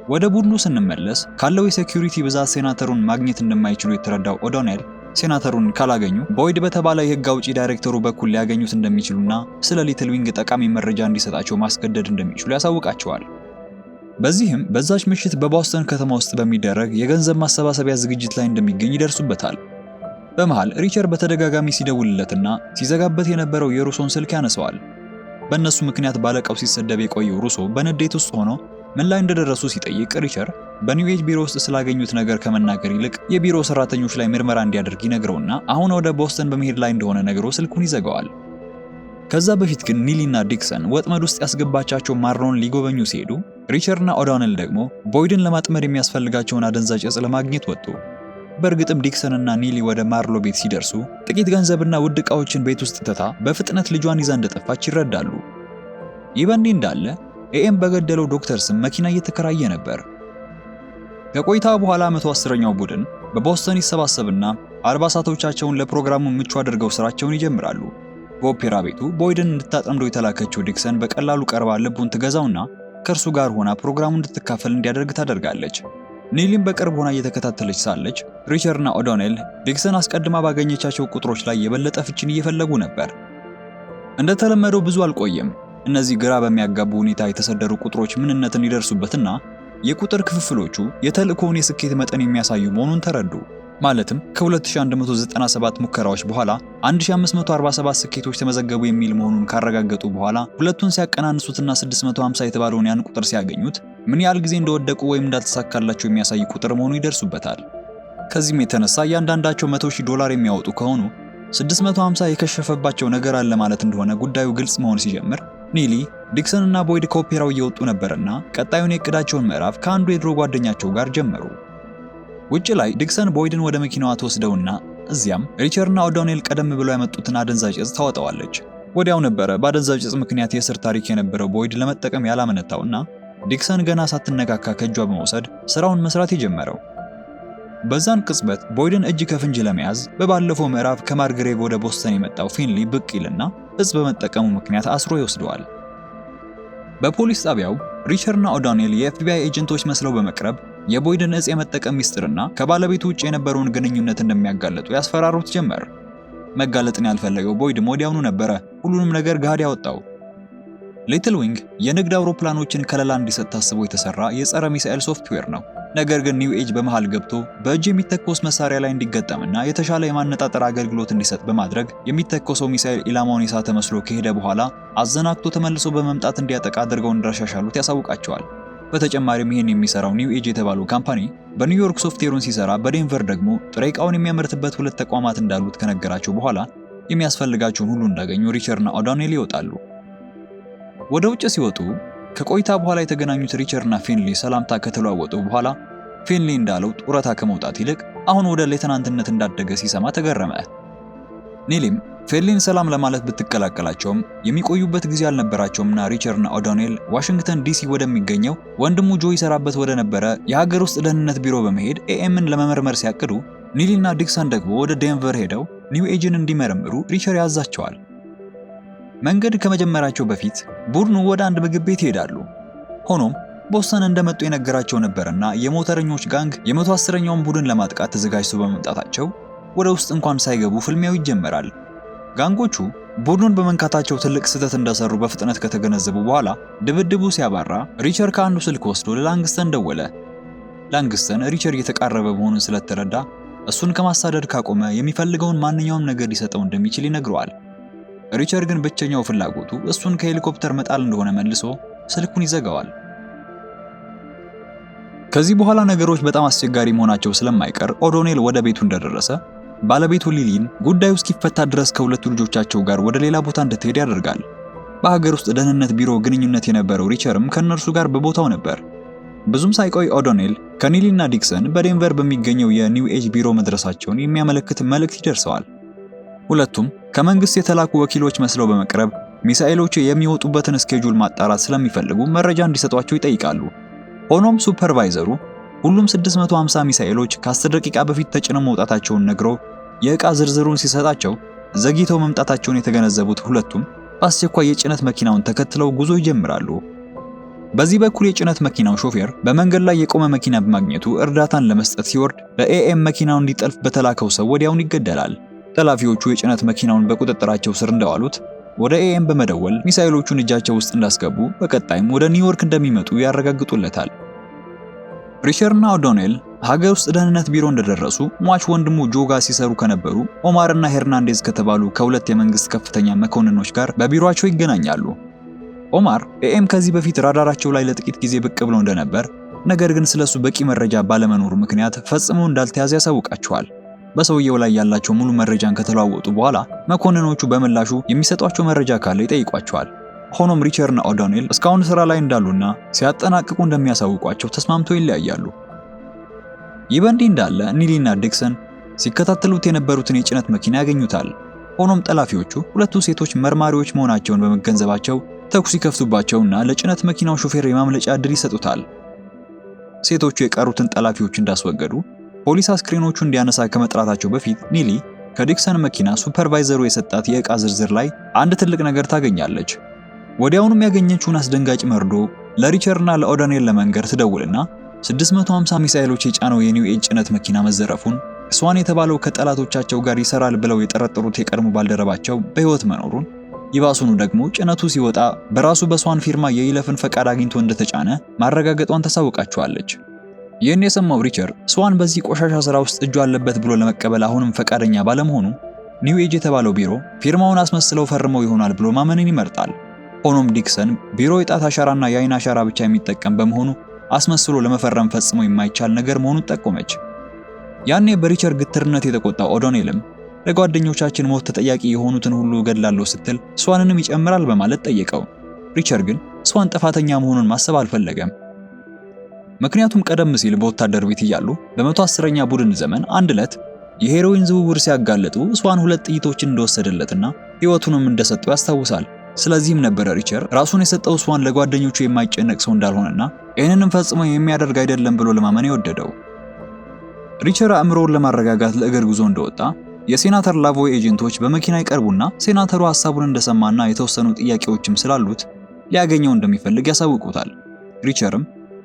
ወደ ቡድኑ ስንመለስ ካለው የሴኩሪቲ ብዛት ሴናተሩን ማግኘት እንደማይችሉ የተረዳው ኦዶኔል ሴናተሩን ካላገኙ ቦይድ በተባለ የሕግ አውጪ ዳይሬክተሩ በኩል ሊያገኙት እንደሚችሉና ስለ ሊትል ዊንግ ጠቃሚ መረጃ እንዲሰጣቸው ማስገደድ እንደሚችሉ ያሳውቃቸዋል። በዚህም በዛች ምሽት በቦስተን ከተማ ውስጥ በሚደረግ የገንዘብ ማሰባሰቢያ ዝግጅት ላይ እንደሚገኝ ይደርሱበታል። በመሃል ሪቸር በተደጋጋሚ ሲደውልለትና ሲዘጋበት የነበረው የሩሶን ስልክ ያነሳዋል። በእነሱ ምክንያት ባለቃው ሲሰደብ የቆየው ሩሶ በንዴት ውስጥ ሆኖ ምን ላይ እንደደረሱ ሲጠይቅ ሪቸር በኒው ኤጅ ቢሮ ውስጥ ስላገኙት ነገር ከመናገር ይልቅ የቢሮ ሰራተኞች ላይ ምርመራ እንዲያደርግ ይነግረውና አሁን ወደ ቦስተን በመሄድ ላይ እንደሆነ ነግሮ ስልኩን ይዘጋዋል። ከዛ በፊት ግን ኒሊና ዲክሰን ወጥመድ ውስጥ ያስገባቻቸው ማርሎን ሊጎበኙ ሲሄዱ ሪቸርና ኦዶኔል ደግሞ ቦይድን ለማጥመድ የሚያስፈልጋቸውን አደንዛዥ እጽ ለማግኘት ወጡ። በእርግጥም ዲክሰንና ኒሊ ወደ ማርሎ ቤት ሲደርሱ ጥቂት ገንዘብና ውድ ዕቃዎችን ቤት ውስጥ ትታ በፍጥነት ልጇን ይዛ እንደጠፋች ይረዳሉ። ይህ በእንዲህ እንዳለ ኤኤም በገደለው ዶክተር ስም መኪና እየተከራየ ነበር። ከቆይታ በኋላ 110ኛው ቡድን በቦስተን ይሰባሰብና አልባሳቶቻቸውን ለፕሮግራሙ ምቹ አድርገው ስራቸውን ይጀምራሉ። በኦፔራ ቤቱ ቦይድን እንድታጠምደው የተላከችው ዲክሰን በቀላሉ ቀርባ ልቡን ትገዛውና ከእርሱ ጋር ሆና ፕሮግራሙን እንድትካፈል እንዲያደርግ ታደርጋለች። ኒሊም በቅርብ ሆና እየተከታተለች ሳለች ሪቸርና ኦዶኔል ዲክሰን አስቀድማ ባገኘቻቸው ቁጥሮች ላይ የበለጠ ፍቺን እየፈለጉ ነበር። እንደተለመደው ብዙ አልቆየም። እነዚህ ግራ በሚያጋቡ ሁኔታ የተሰደሩ ቁጥሮች ምንነትን ይደርሱበትና የቁጥር ክፍፍሎቹ የተልእኮውን የስኬት መጠን የሚያሳዩ መሆኑን ተረዱ። ማለትም ከ2197 ሙከራዎች በኋላ 1547 ስኬቶች ተመዘገቡ የሚል መሆኑን ካረጋገጡ በኋላ ሁለቱን ሲያቀናንሱትና 650 የተባለውን ያን ቁጥር ሲያገኙት ምን ያህል ጊዜ እንደወደቁ ወይም እንዳልተሳካላቸው የሚያሳይ ቁጥር መሆኑ ይደርሱበታል። ከዚህም የተነሳ እያንዳንዳቸው $100,000 የሚያወጡ ከሆኑ 650 የከሸፈባቸው ነገር አለ ማለት እንደሆነ ጉዳዩ ግልጽ መሆን ሲጀምር ኒሊ፣ ዲክሰን እና ቦይድ ከኦፔራው እየወጡ ነበርና ቀጣዩን የዕቅዳቸውን ምዕራፍ ከአንዱ የድሮ ጓደኛቸው ጋር ጀመሩ። ውጭ ላይ ዲክሰን ቦይድን ወደ መኪናዋ ተወስደውና እዚያም ሪቸርና ኦዶኔል ቀደም ብለው ያመጡትን አደንዛዥ ዕፅ ታወጣዋለች። ወዲያው ነበረ በአደንዛዥ ዕፅ ምክንያት የእስር ታሪክ የነበረው ቦይድ ለመጠቀም ያላመነታውና ዲክሰን ገና ሳትነካካ ከእጇ በመውሰድ ስራውን መስራት የጀመረው። በዛን ቅጽበት ቦይድን እጅ ከፍንጅ ለመያዝ በባለፈው ምዕራፍ ከማርግሬቭ ወደ ቦስተን የመጣው ፊንሊ ብቅ ይልና ዕፅ በመጠቀሙ ምክንያት አስሮ ይወስደዋል። በፖሊስ ጣቢያው ሪቸርና ኦዶኔል የኤፍቢአይ ኤጀንቶች መስለው በመቅረብ የቦይድን ዕፅ የመጠቀም ሚስጥርና ከባለቤቱ ውጭ የነበረውን ግንኙነት እንደሚያጋለጡ ያስፈራሩት ጀመር። መጋለጥን ያልፈለገው ቦይድም ወዲያውኑ ነበረ ሁሉንም ነገር ገሃድ ያወጣው። ሊትል ዊንግ የንግድ አውሮፕላኖችን ከለላ እንዲሰጥ ታስቦ የተሰራ የጸረ ሚሳኤል ሶፍትዌር ነው። ነገር ግን ኒው ኤጅ በመሃል ገብቶ በእጅ የሚተኮስ መሳሪያ ላይ እንዲገጠምና የተሻለ የማነጣጠር አገልግሎት እንዲሰጥ በማድረግ የሚተኮሰው ሚሳኤል ኢላማውን የሳተ መስሎ ከሄደ በኋላ አዘናግቶ ተመልሶ በመምጣት እንዲያጠቃ አድርገው እንዳሻሻሉት ያሳውቃቸዋል። በተጨማሪም ይህን የሚሰራው ኒው ኤጅ የተባለው ካምፓኒ በኒውዮርክ ሶፍትዌሩን ሲሰራ በዴንቨር ደግሞ ጥሬ ዕቃውን የሚያመርትበት 2 ተቋማት እንዳሉት ከነገራቸው በኋላ የሚያስፈልጋቸውን ሁሉ እንዳገኙ ሪቸርና ኦዶኔል ይወጣሉ። ወደ ውጭ ሲወጡ ከቆይታ በኋላ የተገናኙት ሪቸርና ፊንሊ ሰላምታ ከተለዋወጡ በኋላ ፊንሊ እንዳለው ጡረታ ከመውጣት ይልቅ አሁን ወደ ሌተናንትነት እንዳደገ ሲሰማ ተገረመ። ኒሊም ፊንሊን ሰላም ለማለት ብትቀላቀላቸውም የሚቆዩበት ጊዜ አልነበራቸውምና ሪቸርና ኦዶኔል ዋሽንግተን ዲሲ ወደሚገኘው ወንድሙ ጆ ይሰራበት ወደ ነበረ የሀገር ውስጥ ደህንነት ቢሮ በመሄድ ኤኤምን ለመመርመር ሲያቅዱ ኒሊና ዲክሰን ደግሞ ወደ ዴንቨር ሄደው ኒው ኤጅን እንዲመረምሩ ሪቸር ያዛቸዋል። መንገድ ከመጀመራቸው በፊት ቡድኑ ወደ አንድ ምግብ ቤት ይሄዳሉ። ሆኖም ቦስተን እንደመጡ የነገራቸው ነበርና የሞተረኞች ጋንግ የ110ኛውን ቡድን ለማጥቃት ተዘጋጅተው በመምጣታቸው ወደ ውስጥ እንኳን ሳይገቡ ፍልሚያው ይጀመራል። ጋንጎቹ ቡድኑን በመንካታቸው ትልቅ ስህተት እንደሰሩ በፍጥነት ከተገነዘቡ በኋላ ድብድቡ ሲያባራ ሪቸር ከአንዱ ስልክ ወስዶ ለላንግስተን ደወለ። ላንግስተን ሪቸር እየተቃረበ መሆኑን ስለተረዳ እሱን ከማሳደድ ካቆመ የሚፈልገውን ማንኛውም ነገር ሊሰጠው እንደሚችል ይነግረዋል። ሪቸር ግን ብቸኛው ፍላጎቱ እሱን ከሄሊኮፕተር መጣል እንደሆነ መልሶ ስልኩን ይዘጋዋል። ከዚህ በኋላ ነገሮች በጣም አስቸጋሪ መሆናቸው ስለማይቀር ኦዶኔል ወደ ቤቱ እንደደረሰ ባለቤቱ ሊሊን ጉዳዩ እስኪፈታ ድረስ ከሁለቱ ልጆቻቸው ጋር ወደ ሌላ ቦታ እንድትሄድ ያደርጋል። በሀገር ውስጥ ደህንነት ቢሮ ግንኙነት የነበረው ሪቸርም ከነርሱ ጋር በቦታው ነበር። ብዙም ሳይቆይ ኦዶኔል ከኒሊና ዲክሰን በዴንቨር በሚገኘው የኒው ኤጅ ቢሮ መድረሳቸውን የሚያመለክት መልእክት ይደርሰዋል። ሁለቱም ከመንግስት የተላኩ ወኪሎች መስለው በመቅረብ ሚሳኤሎቹ የሚወጡበትን ስኬጁል ማጣራት ስለሚፈልጉ መረጃ እንዲሰጧቸው ይጠይቃሉ። ሆኖም ሱፐርቫይዘሩ ሁሉም 650 ሚሳኤሎች ከ10 ደቂቃ በፊት ተጭነው መውጣታቸውን ነግሮ የዕቃ ዝርዝሩን ሲሰጣቸው ዘግይተው መምጣታቸውን የተገነዘቡት ሁለቱም በአስቸኳይ የጭነት መኪናውን ተከትለው ጉዞ ይጀምራሉ። በዚህ በኩል የጭነት መኪናው ሾፌር በመንገድ ላይ የቆመ መኪና በማግኘቱ እርዳታን ለመስጠት ሲወርድ በኤኤም መኪናውን እንዲጠልፍ በተላከው ሰው ወዲያውን ይገደላል። ጠላፊዎቹ የጭነት መኪናውን በቁጥጥራቸው ስር እንደዋሉት ወደ ኤኤም በመደወል ሚሳኤሎቹን እጃቸው ውስጥ እንዳስገቡ በቀጣይም ወደ ኒውዮርክ እንደሚመጡ ያረጋግጡለታል። ሪቸርና ኦዶኔል ሀገር ውስጥ ደህንነት ቢሮ እንደደረሱ ሟች ወንድሙ ጆ ጋር ሲሰሩ ከነበሩ ኦማርና ሄርናንዴዝ ከተባሉ ከሁለት የመንግስት ከፍተኛ መኮንኖች ጋር በቢሮአቸው ይገናኛሉ። ኦማር ኤኤም ከዚህ በፊት ራዳራቸው ላይ ለጥቂት ጊዜ ብቅ ብሎ እንደነበር፣ ነገር ግን ስለሱ በቂ መረጃ ባለመኖሩ ምክንያት ፈጽሞ እንዳልተያዘ ያሳውቃቸዋል። በሰውየው ላይ ያላቸው ሙሉ መረጃን ከተለዋወጡ በኋላ መኮንኖቹ በምላሹ የሚሰጧቸው መረጃ ካለ ይጠይቋቸዋል። ሆኖም ሪቸርና ኦዶኔል እስካሁን ስራ ላይ እንዳሉና ሲያጠናቅቁ እንደሚያሳውቋቸው ተስማምተው ይለያያሉ። ይህ በእንዲህ እንዳለ ኒሊና ዲክሰን ሲከታተሉት የነበሩትን የጭነት መኪና ያገኙታል። ሆኖም ጠላፊዎቹ ሁለቱ ሴቶች መርማሪዎች መሆናቸውን በመገንዘባቸው ተኩስ ይከፍቱባቸውና ለጭነት መኪናው ሾፌር የማምለጫ ዕድል ይሰጡታል። ሴቶቹ የቀሩትን ጠላፊዎች እንዳስወገዱ ፖሊስ አስክሬኖቹ እንዲያነሳ ከመጥራታቸው በፊት ኒሊ ከዲክሰን መኪና ሱፐርቫይዘሩ የሰጣት የዕቃ ዝርዝር ላይ አንድ ትልቅ ነገር ታገኛለች። ወዲያውኑም ያገኘችውን አስደንጋጭ መርዶ ለሪቸርና ለኦዶኔል ለመንገር ትደውልና 650 ሚሳኤሎች የጫነው የኒው ኤጅ ጭነት መኪና መዘረፉን፣ ስዋን የተባለው ከጠላቶቻቸው ጋር ይሰራል ብለው የጠረጠሩት የቀድሞ ባልደረባቸው በሕይወት መኖሩን፣ ይባሱኑ ደግሞ ጭነቱ ሲወጣ በራሱ በስዋን ፊርማ የይለፍን ፈቃድ አግኝቶ እንደተጫነ ማረጋገጧን ታሳውቃቸዋለች። ይህን የሰማው ሪቸርድ ስዋን በዚህ ቆሻሻ ስራ ውስጥ እጁ አለበት ብሎ ለመቀበል አሁንም ፈቃደኛ ባለመሆኑ ኒው ኤጅ የተባለው ቢሮ ፊርማውን አስመስለው ፈርመው ይሆናል ብሎ ማመንን ይመርጣል። ሆኖም ዲክሰን ቢሮ የጣት አሻራና የአይን አሻራ ብቻ የሚጠቀም በመሆኑ አስመስሎ ለመፈረም ፈጽሞ የማይቻል ነገር መሆኑን ጠቆመች። ያኔ በሪቸርድ ግትርነት የተቆጣው ኦዶኔልም ለጓደኞቻችን ሞት ተጠያቂ የሆኑትን ሁሉ ገድላለሁ ስትል ስዋንንም ይጨምራል በማለት ጠየቀው። ሪቸርድ ግን ስዋን ጥፋተኛ መሆኑን ማሰብ አልፈለገም። ምክንያቱም ቀደም ሲል በወታደር ቤት እያሉ በ110ኛ ቡድን ዘመን አንድ ዕለት የሄሮይን ዝውውር ሲያጋለጡ ስዋን 2 ጥይቶችን እንደወሰደለትና ሕይወቱንም እንደሰጠው ያስታውሳል። ስለዚህም ነበረ ሪቸርድ ራሱን የሰጠው ስዋን ለጓደኞቹ የማይጨነቅ ሰው እንዳልሆነና ይህንንም ፈጽሞ የሚያደርግ አይደለም ብሎ ለማመን የወደደው። ሪቸርድ አእምሮውን ለማረጋጋት ለእግር ጉዞ እንደወጣ የሴናተር ላቮይ ኤጀንቶች በመኪና ይቀርቡና ሴናተሩ ሐሳቡን እንደሰማና የተወሰኑ ጥያቄዎችም ስላሉት ሊያገኘው እንደሚፈልግ ያሳውቁታል። ሪቸርድም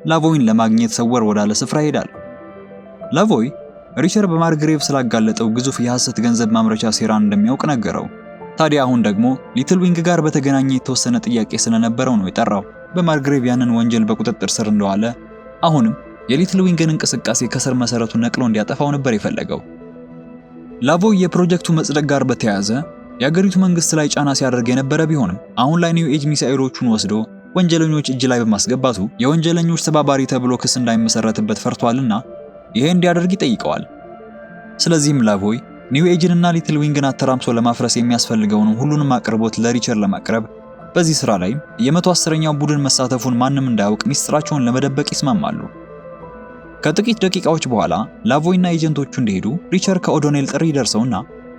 ላቮይን ለማግኘት ሰወር ወዳለ ስፍራ ይሄዳል። ላቮይ ሪቸርድ በማርግሬቭ ስላጋለጠው ግዙፍ የሐሰት ገንዘብ ማምረቻ ሴራን እንደሚያውቅ ነገረው። ታዲያ አሁን ደግሞ ሊትል ዊንግ ጋር በተገናኘ የተወሰነ ጥያቄ ስለነበረው ነው የጠራው። በማርግሬቭ ያንን ወንጀል በቁጥጥር ስር እንደዋለ አሁንም የሊትል ዊንግን እንቅስቃሴ ከስር መሰረቱ ነቅሎ እንዲያጠፋው ነበር የፈለገው። ላቮይ የፕሮጀክቱ መጽደቅ ጋር በተያያዘ የአገሪቱ መንግስት ላይ ጫና ሲያደርግ የነበረ ቢሆንም አሁን ላይ ኒው ኤጅ ሚሳኤሎቹን ወስዶ ወንጀለኞች እጅ ላይ በማስገባቱ የወንጀለኞች ተባባሪ ተብሎ ክስ እንዳይመሰረትበት ፈርቷልና ይሄ እንዲያደርግ ይጠይቀዋል። ስለዚህም ላቮይ ኒው ኤጅንና ሊትል ዊንግን አተራምሶ ለማፍረስ የሚያስፈልገውን ሁሉንም አቅርቦት ለሪቸርድ ለማቅረብ በዚህ ስራ ላይ የ110ኛው ቡድን መሳተፉን ማንም እንዳያውቅ ሚስጥራቸውን ለመደበቅ ይስማማሉ። ከጥቂት ደቂቃዎች በኋላ ላቮይና ኤጀንቶቹ እንደሄዱ ሪቸርድ ከኦዶኔል ጥሪ ደርሰውና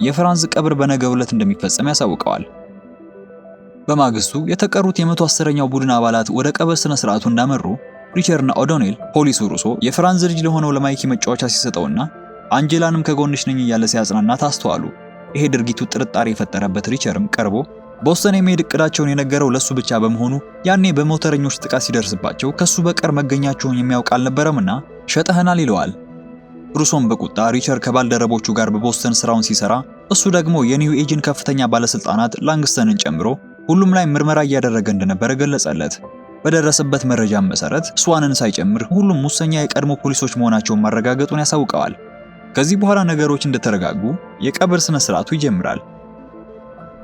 የፍራንዝ ቀብር በነገው ዕለት እንደሚፈጸም ያሳውቀዋል። በማግስቱ የተቀሩት የ110ኛው ቡድን አባላት ወደ ቀብር ስነ ስርዓቱ እንዳመሩ ሪቸርድና ኦዶኔል ፖሊሱ ሩሶ የፍራንዝ ልጅ ለሆነው ለማይኪ መጫወቻ ሲሰጠውና አንጀላንም ከጎንሽ ነኝ እያለ ሲያጽናናት አስተዋሉ። ይሄ ድርጊቱ ጥርጣሬ የፈጠረበት ሪቸርድም ቀርቦ ቦስተን የመሄድ እቅዳቸውን የነገረው ለሱ ብቻ በመሆኑ ያኔ በሞተረኞች ጥቃት ሲደርስባቸው ከሱ በቀር መገኛቸውን የሚያውቅ አልነበረምና ሸጠህናል ይለዋል። ሩሶም በቁጣ ሪቸርድ ከባልደረቦቹ ጋር በቦስተን ስራውን ሲሰራ እሱ ደግሞ የኒው ኤጅን ከፍተኛ ባለስልጣናት ላንግስተንን ጨምሮ ሁሉም ላይ ምርመራ እያደረገ እንደነበረ ገለጸለት። በደረሰበት መረጃም መሰረት ስዋንን ሳይጨምር ሁሉም ሙሰኛ የቀድሞ ፖሊሶች መሆናቸውን ማረጋገጡን ያሳውቀዋል። ከዚህ በኋላ ነገሮች እንደተረጋጉ የቀብር ስነ ስርዓቱ ይጀምራል።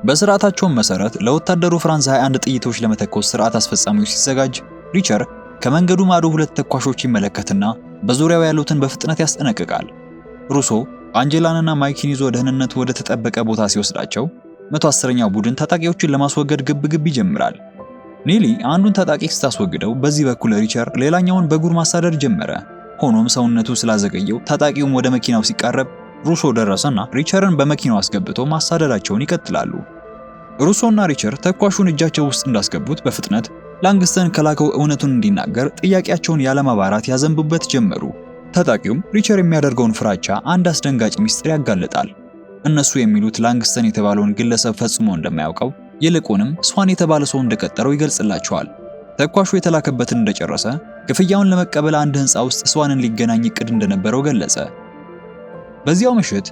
በስርዓታቸውም መሰረት ለወታደሩ ፍራንዝ 21 ጥይቶች ለመተኮስ ስርዓት አስፈጻሚው ሲዘጋጅ ሪቸርድ ከመንገዱ ማዶ 2 ተኳሾች ይመለከትና በዙሪያው ያሉትን በፍጥነት ያስጠነቅቃል። ሩሶ አንጀላንና ማይኪን ይዞ ደህንነቱ ወደ ተጠበቀ ቦታ ሲወስዳቸው 110ኛው ቡድን ታጣቂዎችን ለማስወገድ ግብግብ ይጀምራል። ኔሊ አንዱን ታጣቂ ስታስወግደው በዚህ በኩል ሪቸርድ ሌላኛውን በጉር ማሳደድ ጀመረ። ሆኖም ሰውነቱ ስላዘገየው ታጣቂውም ወደ መኪናው ሲቃረብ ሩሶ ደረሰና ሪቸርድን በመኪናው አስገብቶ ማሳደዳቸውን ይቀጥላሉ። ሩሶና ሪቸርድ ተኳሹን እጃቸው ውስጥ እንዳስገቡት በፍጥነት ላንግስተን ከላከው እውነቱን እንዲናገር ጥያቄያቸውን ያለማባራት ያዘንቡበት ጀመሩ። ታጣቂውም ሪቸርድ የሚያደርገውን ፍራቻ አንድ አስደንጋጭ ሚስጥር ያጋልጣል። እነሱ የሚሉት ላንግስተን የተባለውን ግለሰብ ፈጽሞ እንደማያውቀው ይልቁንም ስዋን የተባለ ሰው እንደቀጠረው ይገልጽላቸዋል። ተኳሹ የተላከበትን እንደጨረሰ ክፍያውን ለመቀበል አንድ ህንፃ ውስጥ ስዋንን ሊገናኝ እቅድ እንደነበረው ገለጸ። በዚያው ምሽት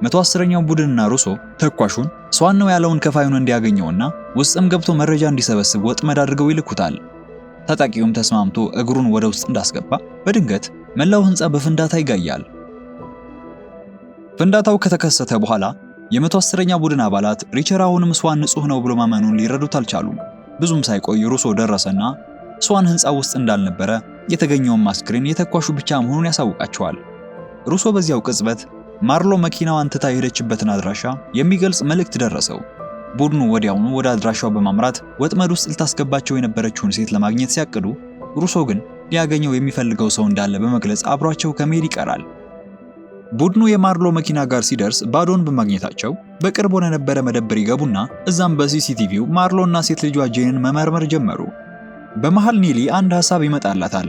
110ኛው ቡድንና ሩሶ ተኳሹን ስዋን ነው ያለውን ከፋዩን እንዲያገኘውና ውስጥም ገብቶ መረጃ እንዲሰበስብ ወጥመድ አድርገው ይልኩታል። ታጣቂውም ተስማምቶ እግሩን ወደ ውስጥ እንዳስገባ በድንገት መላው ህንፃ በፍንዳታ ይጋያል። ፍንዳታው ከተከሰተ በኋላ የ110ኛ ቡድን አባላት ሪቸርድ አሁንም ስዋን ንጹህ ነው ብሎ ማመኑን ሊረዱት አልቻሉም። ብዙም ሳይቆይ ሩሶ ደረሰና ስዋን ህንፃ ውስጥ እንዳልነበረ የተገኘውን ማስክሬን የተኳሹ ብቻ መሆኑን ያሳውቃቸዋል። ሩሶ በዚያው ቅጽበት ማርሎ መኪናዋን ትታ የሄደችበትን አድራሻ የሚገልጽ መልእክት ደረሰው። ቡድኑ ወዲያውኑ ወደ አድራሻው በማምራት ወጥመድ ውስጥ ልታስገባቸው የነበረችውን ሴት ለማግኘት ሲያቅዱ ሩሶ ግን ሊያገኘው የሚፈልገው ሰው እንዳለ በመግለጽ አብሯቸው ከመሄድ ይቀራል። ቡድኑ የማርሎ መኪና ጋር ሲደርስ ባዶን በማግኘታቸው በቅርብ ወደ ነበረ መደብር ይገቡና እዛም በሲሲቲቪው ማርሎና ሴት ልጇ ጄንን መመርመር ጀመሩ። በመሃል ኔሊ አንድ ሐሳብ ይመጣላታል።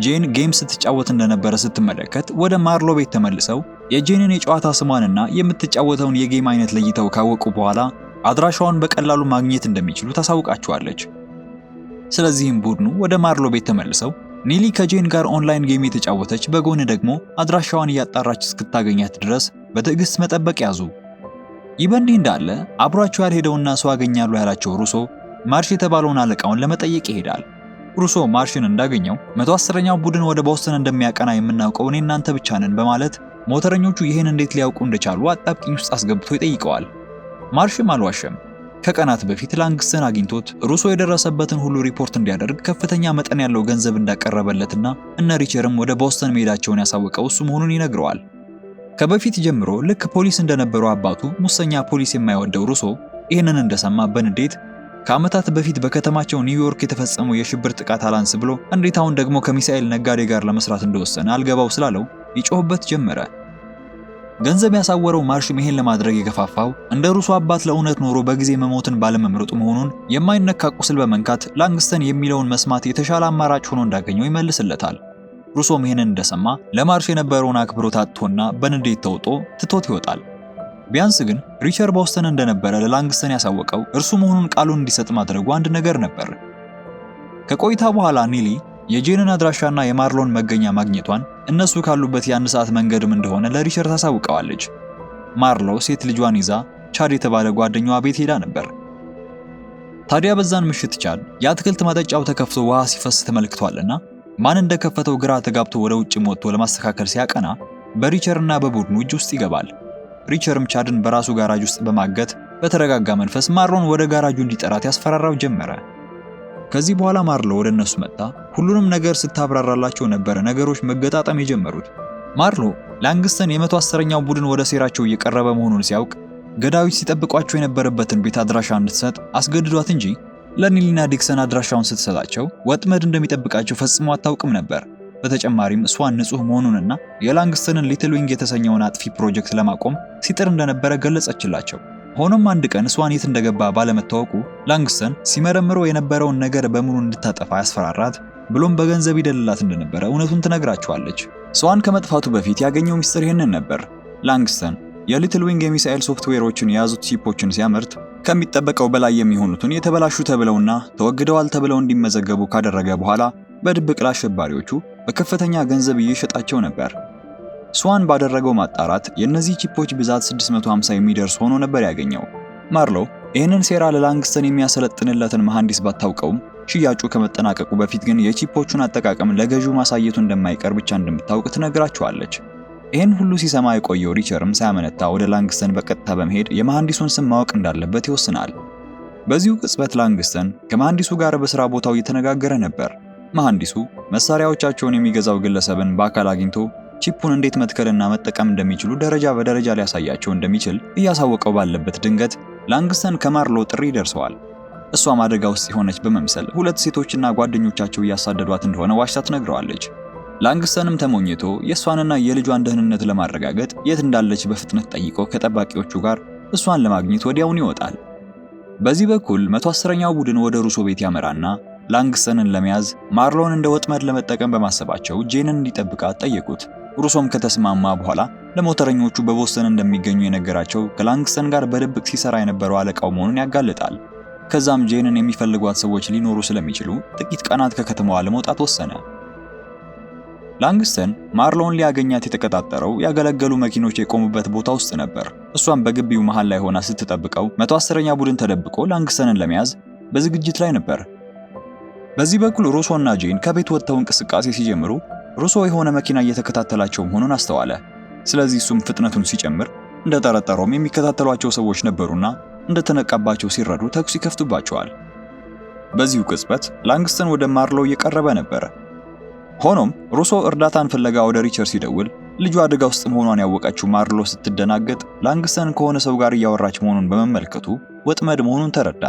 ጄን ጌም ስትጫወት እንደነበረ ስትመለከት ወደ ማርሎ ቤት ተመልሰው የጄንን የጨዋታ ስሟንና የምትጫወተውን የጌም አይነት ለይተው ካወቁ በኋላ አድራሻውን በቀላሉ ማግኘት እንደሚችሉ ታሳውቃቸዋለች። ስለዚህም ቡድኑ ወደ ማርሎ ቤት ተመልሰው ኔሊ ከጄን ጋር ኦንላይን ጌም የተጫወተች በጎን ደግሞ አድራሻዋን እያጣራች እስክታገኛት ድረስ በትዕግስት መጠበቅ ያዙ። ይህ በእንዲህ እንዳለ አብሯቸው ያልሄደውና ሰው አገኛለሁ ያላቸው ሩሶ ማርሽ የተባለውን አለቃውን ለመጠየቅ ይሄዳል። ሩሶ ማርሽን እንዳገኘው 110ኛው ቡድን ወደ ቦስተን እንደሚያቀና የምናውቀው እኔ እናንተ ብቻ ነን በማለት ሞተረኞቹ ይህን እንዴት ሊያውቁ እንደቻሉ አጣብቂኝ ውስጥ አስገብቶ ይጠይቀዋል። ማርሽም አልዋሸም። ከቀናት በፊት ላንግስተን አግኝቶት ሩሶ የደረሰበትን ሁሉ ሪፖርት እንዲያደርግ ከፍተኛ መጠን ያለው ገንዘብ እንዳቀረበለትና እነ ሪቸርም ወደ ቦስተን መሄዳቸውን ያሳወቀው እሱ መሆኑን ይነግረዋል። ከበፊት ጀምሮ ልክ ፖሊስ እንደነበረው አባቱ ሙሰኛ ፖሊስ የማይወደው ሩሶ ይህንን እንደሰማ በንዴት ከዓመታት በፊት በከተማቸው ኒውዮርክ የተፈጸመው የሽብር ጥቃት አላንስ ብሎ እንዴት አሁን ደግሞ ከሚሳኤል ነጋዴ ጋር ለመስራት እንደወሰነ አልገባው ስላለው ይጮህበት ጀመረ። ገንዘብ ያሳወረው ማርሽም ይሄን ለማድረግ የገፋፋው እንደ ሩሶ አባት ለእውነት ኖሮ በጊዜ መሞትን ባለመምረጡ መሆኑን የማይነካ ቁስል በመንካት ላንግስተን የሚለውን መስማት የተሻለ አማራጭ ሆኖ እንዳገኘው ይመልስለታል። ሩሶም ይሄንን እንደሰማ ለማርሽ የነበረውን አክብሮት አጥቶና በንዴት ተውጦ ትቶት ይወጣል። ቢያንስ ግን ሪቸር ቦስተን እንደነበረ ለላንግስተን ያሳወቀው እርሱ መሆኑን ቃሉን እንዲሰጥ ማድረጉ አንድ ነገር ነበር። ከቆይታ በኋላ ኒሊ የጄንን አድራሻና የማርሎን መገኛ ማግኘቷን እነሱ ካሉበት የአንድ ሰዓት መንገድም እንደሆነ ለሪቸር ታሳውቀዋለች። ማርሎ ሴት ልጇን ይዛ ቻድ የተባለ ጓደኛዋ ቤት ሄዳ ነበር። ታዲያ በዛን ምሽት ቻድ የአትክልት ማጠጫው ተከፍቶ ውሃ ሲፈስ ተመልክቷልና ማን እንደከፈተው ግራ ተጋብቶ ወደ ውጭም ወጥቶ ለማስተካከል ሲያቀና በሪቸርና በቡድኑ እጅ ውስጥ ይገባል። ሪቸርም ቻድን በራሱ ጋራጅ ውስጥ በማገት በተረጋጋ መንፈስ ማርሎን ወደ ጋራጁ እንዲጠራት ያስፈራራው ጀመረ። ከዚህ በኋላ ማርሎ ወደ እነሱ መጣ። ሁሉንም ነገር ስታብራራላቸው ነበረ ነገሮች መገጣጠም የጀመሩት። ማርሎ ላንግስተን የ110ኛው ቡድን ወደ ሴራቸው እየቀረበ መሆኑን ሲያውቅ ገዳዮች ሲጠብቋቸው የነበረበትን ቤት አድራሻ እንድትሰጥ አስገድዷት እንጂ ለኒሊና ዲክሰን አድራሻውን ስትሰጣቸው ወጥመድ እንደሚጠብቃቸው ፈጽሞ አታውቅም ነበር። በተጨማሪም እሷን ንጹህ መሆኑንና የላንግስተንን ሊትል ዊንግ የተሰኘውን አጥፊ ፕሮጀክት ለማቆም ሲጥር እንደነበረ ገለጸችላቸው። ሆኖም አንድ ቀን እሷን የት እንደገባ ባለመታወቁ ላንግስተን ሲመረምረው የነበረውን ነገር በሙሉ እንድታጠፋ ያስፈራራት ብሎም በገንዘብ ይደልላት እንደነበረ እውነቱን ትነግራቸዋለች። እሷን ከመጥፋቱ በፊት ያገኘው ሚስጥር ይህንን ነበር። ላንግስተን የሊትል ዊንግ የሚሳኤል ሶፍትዌሮችን የያዙት ቺፖችን ሲያመርት ከሚጠበቀው በላይ የሚሆኑትን የተበላሹ ተብለውና ተወግደዋል ተብለው እንዲመዘገቡ ካደረገ በኋላ በድብቅ ለአሸባሪዎቹ በከፍተኛ ገንዘብ እየሸጣቸው ነበር። ስዋን ባደረገው ማጣራት የእነዚህ ቺፖች ብዛት 650 የሚደርስ ሆኖ ነበር ያገኘው። ማርሎ ይህንን ሴራ ለላንግስተን የሚያሰለጥንለትን መሐንዲስ ባታውቀውም ሽያጩ ከመጠናቀቁ በፊት ግን የቺፖቹን አጠቃቀም ለገዢው ማሳየቱ እንደማይቀር ብቻ እንደምታውቅ ትነግራቸዋለች። ይህን ሁሉ ሲሰማ የቆየው ሪቸርም ሳያመነታ ወደ ላንግስተን በቀጥታ በመሄድ የመሐንዲሱን ስም ማወቅ እንዳለበት ይወስናል። በዚሁ ቅጽበት ላንግስተን ከመሐንዲሱ ጋር በሥራ ቦታው እየተነጋገረ ነበር። መሐንዲሱ መሳሪያዎቻቸውን የሚገዛው ግለሰብን በአካል አግኝቶ ቺፑን እንዴት መትከልና መጠቀም እንደሚችሉ ደረጃ በደረጃ ሊያሳያቸው እንደሚችል እያሳወቀው ባለበት ድንገት ላንግስተን ከማርሎ ጥሪ ደርሰዋል። እሷም አደጋ ውስጥ የሆነች በመምሰል ሁለት ሴቶችና ጓደኞቻቸው እያሳደዷት እንደሆነ ዋሽታ ትነግረዋለች። ላንግስተንም ተሞኝቶ የእሷንና የልጇን ደህንነት ለማረጋገጥ የት እንዳለች በፍጥነት ጠይቆ ከጠባቂዎቹ ጋር እሷን ለማግኘት ወዲያውን ይወጣል። በዚህ በኩል 110ኛው ቡድን ወደ ሩሶ ቤት ያመራና ላንግስተንን ለመያዝ ማርሎን እንደ ወጥመድ ለመጠቀም በማሰባቸው ጄንን እንዲጠብቃት ጠየቁት። ሩሶም ከተስማማ በኋላ ለሞተረኞቹ በቦስተን እንደሚገኙ የነገራቸው ከላንግስተን ጋር በድብቅ ሲሰራ የነበረው አለቃው መሆኑን ያጋልጣል። ከዛም ጄንን የሚፈልጓት ሰዎች ሊኖሩ ስለሚችሉ ጥቂት ቀናት ከከተማዋ ለመውጣት ወሰነ። ላንግስተን ማርሎን ሊያገኛት የተቀጣጠረው ያገለገሉ መኪኖች የቆሙበት ቦታ ውስጥ ነበር። እሷም በግቢው መሃል ላይ ሆና ስትጠብቀው 110ኛ ቡድን ተደብቆ ላንግስተንን ለመያዝ በዝግጅት ላይ ነበር። በዚህ በኩል ሩሶና ጄን ከቤት ወጥተው እንቅስቃሴ ሲጀምሩ ሩሶ የሆነ መኪና እየተከታተላቸው መሆኑን አስተዋለ። ስለዚህ እሱም ፍጥነቱን ሲጨምር እንደጠረጠረውም የሚከታተሏቸው ሰዎች ነበሩና እንደተነቃባቸው ሲረዱ ተኩስ ይከፍቱባቸዋል። በዚሁ ቅጽበት ላንግስተን ወደ ማርሎ እየቀረበ ነበር። ሆኖም ሩሶ እርዳታን ፍለጋ ወደ ሪቸር ሲደውል ልጇ አደጋ ውስጥ መሆኗን ያወቀችው ማርሎ ስትደናገጥ ላንግስተን ከሆነ ሰው ጋር እያወራች መሆኑን በመመልከቱ ወጥመድ መሆኑን ተረዳ።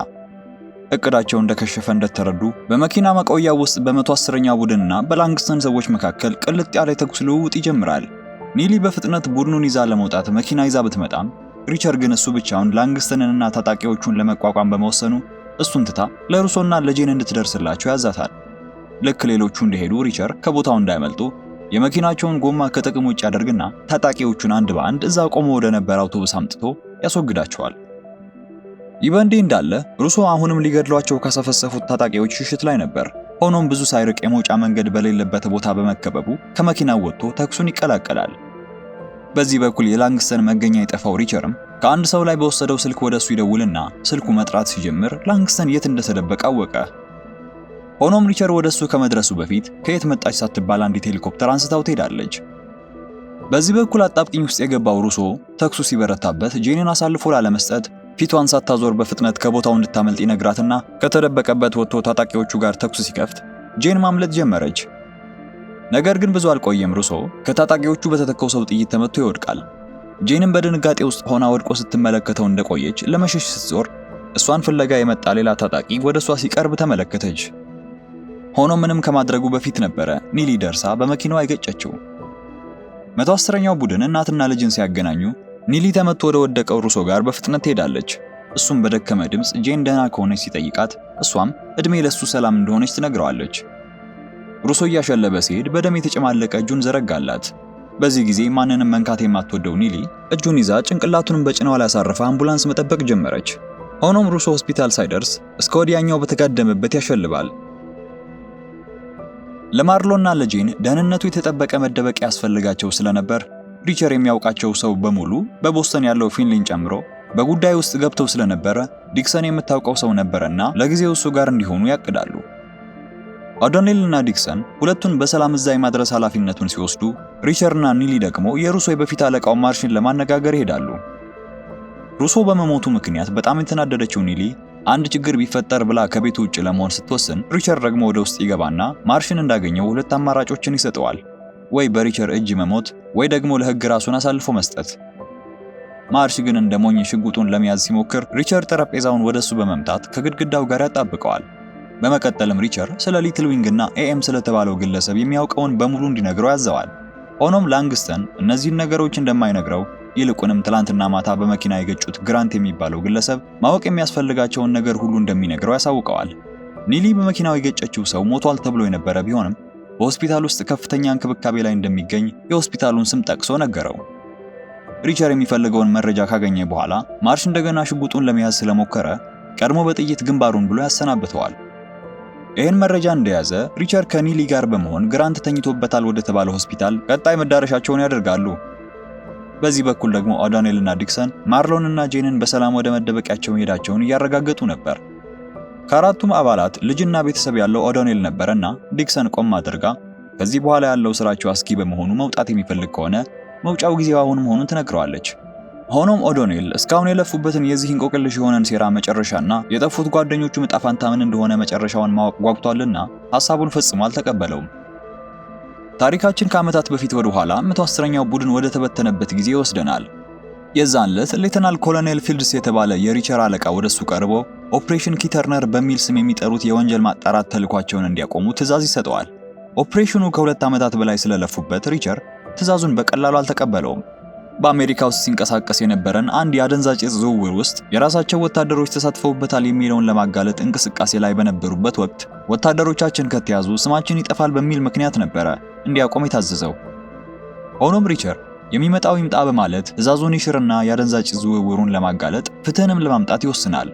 እቅዳቸው እንደከሸፈ እንደተረዱ በመኪና መቆያ ውስጥ በ110ኛ ቡድንና በላንግስተን ሰዎች መካከል ቅልጥ ያለ ተኩስ ልውውጥ ይጀምራል። ኒሊ በፍጥነት ቡድኑን ይዛ ለመውጣት መኪና ይዛ ብትመጣም ሪቸር ግን እሱ ብቻውን ላንግስተንንና ታጣቂዎቹን ለመቋቋም በመወሰኑ እሱን ትታ ለሩሶና ለጄን እንድትደርስላቸው ያዛታል። ልክ ሌሎቹ እንደሄዱ ሪቸር ከቦታው እንዳይመልጡ የመኪናቸውን ጎማ ከጥቅም ውጭ ያደርግና ታጣቂዎቹን አንድ በአንድ እዛ ቆሞ ወደ ነበር አውቶቡስ አምጥቶ ያስወግዳቸዋል። ይህ በእንዲህ እንዳለ ሩሶ አሁንም ሊገድሏቸው ካሰፈሰፉት ታጣቂዎች ሽሽት ላይ ነበር። ሆኖም ብዙ ሳይርቅ የመውጫ መንገድ በሌለበት ቦታ በመከበቡ ከመኪናው ወጥቶ ተኩሱን ይቀላቀላል። በዚህ በኩል የላንግስተን መገኛ የጠፋው ሪቸርም ከአንድ ሰው ላይ በወሰደው ስልክ ወደሱ ይደውልና ስልኩ መጥራት ሲጀምር ላንግስተን የት እንደተደበቀ አወቀ። ሆኖም ሪቸር ወደሱ ከመድረሱ በፊት ከየት መጣች ሳትባል አንዲት ሄሊኮፕተር አንስታው ትሄዳለች። በዚህ በኩል አጣብቂኝ ውስጥ የገባው ሩሶ ተኩሱ ሲበረታበት ጄንን አሳልፎ ላለመስጠት ፊቷን ሳታዞር በፍጥነት ከቦታው እንድታመልጥ ይነግራትና ከተደበቀበት ወጥቶ ታጣቂዎቹ ጋር ተኩስ ሲከፍት ጄን ማምለጥ ጀመረች። ነገር ግን ብዙ አልቆየም። ሩሶ ከታጣቂዎቹ በተተኮሰው ጥይት ተመቶ ይወድቃል። ጄንም በድንጋጤ ውስጥ ሆና ወድቆ ስትመለከተው እንደቆየች ለመሸሽ ስትዞር እሷን ፍለጋ የመጣ ሌላ ታጣቂ ወደ እሷ ሲቀርብ ተመለከተች። ሆኖም ምንም ከማድረጉ በፊት ነበረ ኒሊ ደርሳ በመኪናዋ የገጨችው። 110ኛው ቡድን እናትና ልጅን ሲያገናኙ ኒሊ ተመቶ ወደ ወደቀው ሩሶ ጋር በፍጥነት ትሄዳለች። እሱም በደከመ ድምፅ ጄን ደህና ከሆነች ሲጠይቃት እሷም እድሜ ለሱ ሰላም እንደሆነች ትነግረዋለች። ሩሶ እያሸለበ ሲሄድ በደም የተጨማለቀ እጁን ዘረጋላት። በዚህ ጊዜ ማንንም መንካት የማትወደው ኒሊ እጁን ይዛ ጭንቅላቱን በጭኗ ላይ አሳርፋ አምቡላንስ መጠበቅ ጀመረች። ሆኖም ሩሶ ሆስፒታል ሳይደርስ እስከ ወዲያኛው በተጋደመበት ያሸልባል። ለማርሎና ለጄን ደህንነቱ የተጠበቀ መደበቂያ ያስፈልጋቸው ስለነበር ሪቸር የሚያውቃቸው ሰው በሙሉ በቦስተን ያለው ፊንሊን ጨምሮ በጉዳይ ውስጥ ገብተው ስለነበረ ዲክሰን የምታውቀው ሰው ነበረና ለጊዜው እሱ ጋር እንዲሆኑ ያቅዳሉ። ኦዶኔል እና ዲክሰን ሁለቱን በሰላም እዛ የማድረስ ኃላፊነቱን ሲወስዱ ሪቸርና ኒሊ ደግሞ የሩሶ የበፊት አለቃው ማርሽን ለማነጋገር ይሄዳሉ። ሩሶ በመሞቱ ምክንያት በጣም የተናደደችው ኒሊ አንድ ችግር ቢፈጠር ብላ ከቤቱ ውጭ ለመሆን ስትወስን ሪቸር ደግሞ ወደ ውስጥ ይገባና ማርሽን እንዳገኘው ሁለት አማራጮችን ይሰጠዋል። ወይ በሪቸር እጅ መሞት ወይ ደግሞ ለሕግ ራሱን አሳልፎ መስጠት። ማርሽ ግን እንደ ሞኝ ሽጉጡን ለመያዝ ሲሞክር ሪቸር ጠረጴዛውን ወደሱ በመምታት ከግድግዳው ጋር ያጣብቀዋል። በመቀጠልም ሪቸር ስለ ሊትል ዊንግና ኤኤም ስለተባለው ግለሰብ የሚያውቀውን በሙሉ እንዲነግረው ያዘዋል። ሆኖም ላንግስተን እነዚህን ነገሮች እንደማይነግረው ይልቁንም ትላንትና ማታ በመኪና የገጩት ግራንት የሚባለው ግለሰብ ማወቅ የሚያስፈልጋቸውን ነገር ሁሉ እንደሚነግረው ያሳውቀዋል። ኒሊ በመኪናው የገጨችው ሰው ሞቷል ተብሎ የነበረ ቢሆንም በሆስፒታል ውስጥ ከፍተኛ እንክብካቤ ላይ እንደሚገኝ የሆስፒታሉን ስም ጠቅሶ ነገረው። ሪቸር የሚፈልገውን መረጃ ካገኘ በኋላ ማርሽ እንደገና ሽጉጡን ለመያዝ ስለሞከረ ቀድሞ በጥይት ግንባሩን ብሎ ያሰናብተዋል። ይህን መረጃ እንደያዘ ሪቸር ከኒሊ ጋር በመሆን ግራንት ተኝቶበታል ወደ ተባለው ሆስፒታል ቀጣይ መዳረሻቸውን ያደርጋሉ። በዚህ በኩል ደግሞ ኦዶኔል እና ዲክሰን ማርሎን እና ጄንን በሰላም ወደ መደበቂያቸው መሄዳቸውን እያረጋገጡ ነበር። ከአራቱም አባላት ልጅና ቤተሰብ ያለው ኦዶኔል ነበረና ዲክሰን ቆም አድርጋ ከዚህ በኋላ ያለው ስራቸው አስጊ በመሆኑ መውጣት የሚፈልግ ከሆነ መውጫው ጊዜው አሁን መሆኑን ትነግረዋለች። ሆኖም ኦዶኔል እስካሁን የለፉበትን የዚህ እንቆቅልሽ የሆነን ሴራ መጨረሻና የጠፉት ጓደኞቹ ዕጣ ፈንታ ምን እንደሆነ መጨረሻውን ማወቅ ጓጉቷልና ሐሳቡን ፈጽሞ አልተቀበለውም። ታሪካችን ከዓመታት በፊት ወደ ኋላ 110ኛው ቡድን ወደ ተበተነበት ጊዜ ይወስደናል። የዛን ዕለት ሌተናል ኮሎኔል ፊልድስ የተባለ የሪቸር አለቃ ወደሱ ቀርቦ ኦፕሬሽን ኪተርነር በሚል ስም የሚጠሩት የወንጀል ማጣራት ተልኳቸውን እንዲያቆሙ ትዕዛዝ ይሰጠዋል። ኦፕሬሽኑ ከ2 ዓመታት በላይ ስለለፉበት ሪቸር ትዕዛዙን በቀላሉ አልተቀበለውም። በአሜሪካ ውስጥ ሲንቀሳቀስ የነበረን አንድ የአደንዛዥ ዕፅ ዝውውር ውስጥ የራሳቸው ወታደሮች ተሳትፈውበታል የሚለውን ለማጋለጥ እንቅስቃሴ ላይ በነበሩበት ወቅት ወታደሮቻችን ከተያዙ ስማችን ይጠፋል በሚል ምክንያት ነበረ እንዲያቆም የታዘዘው። ሆኖም ሪቸር የሚመጣው ይምጣ በማለት ትዕዛዙን ይሽርና የአደንዛዥ ዕፅ ዝውውሩን ለማጋለጥ ፍትህንም ለማምጣት ይወስናል።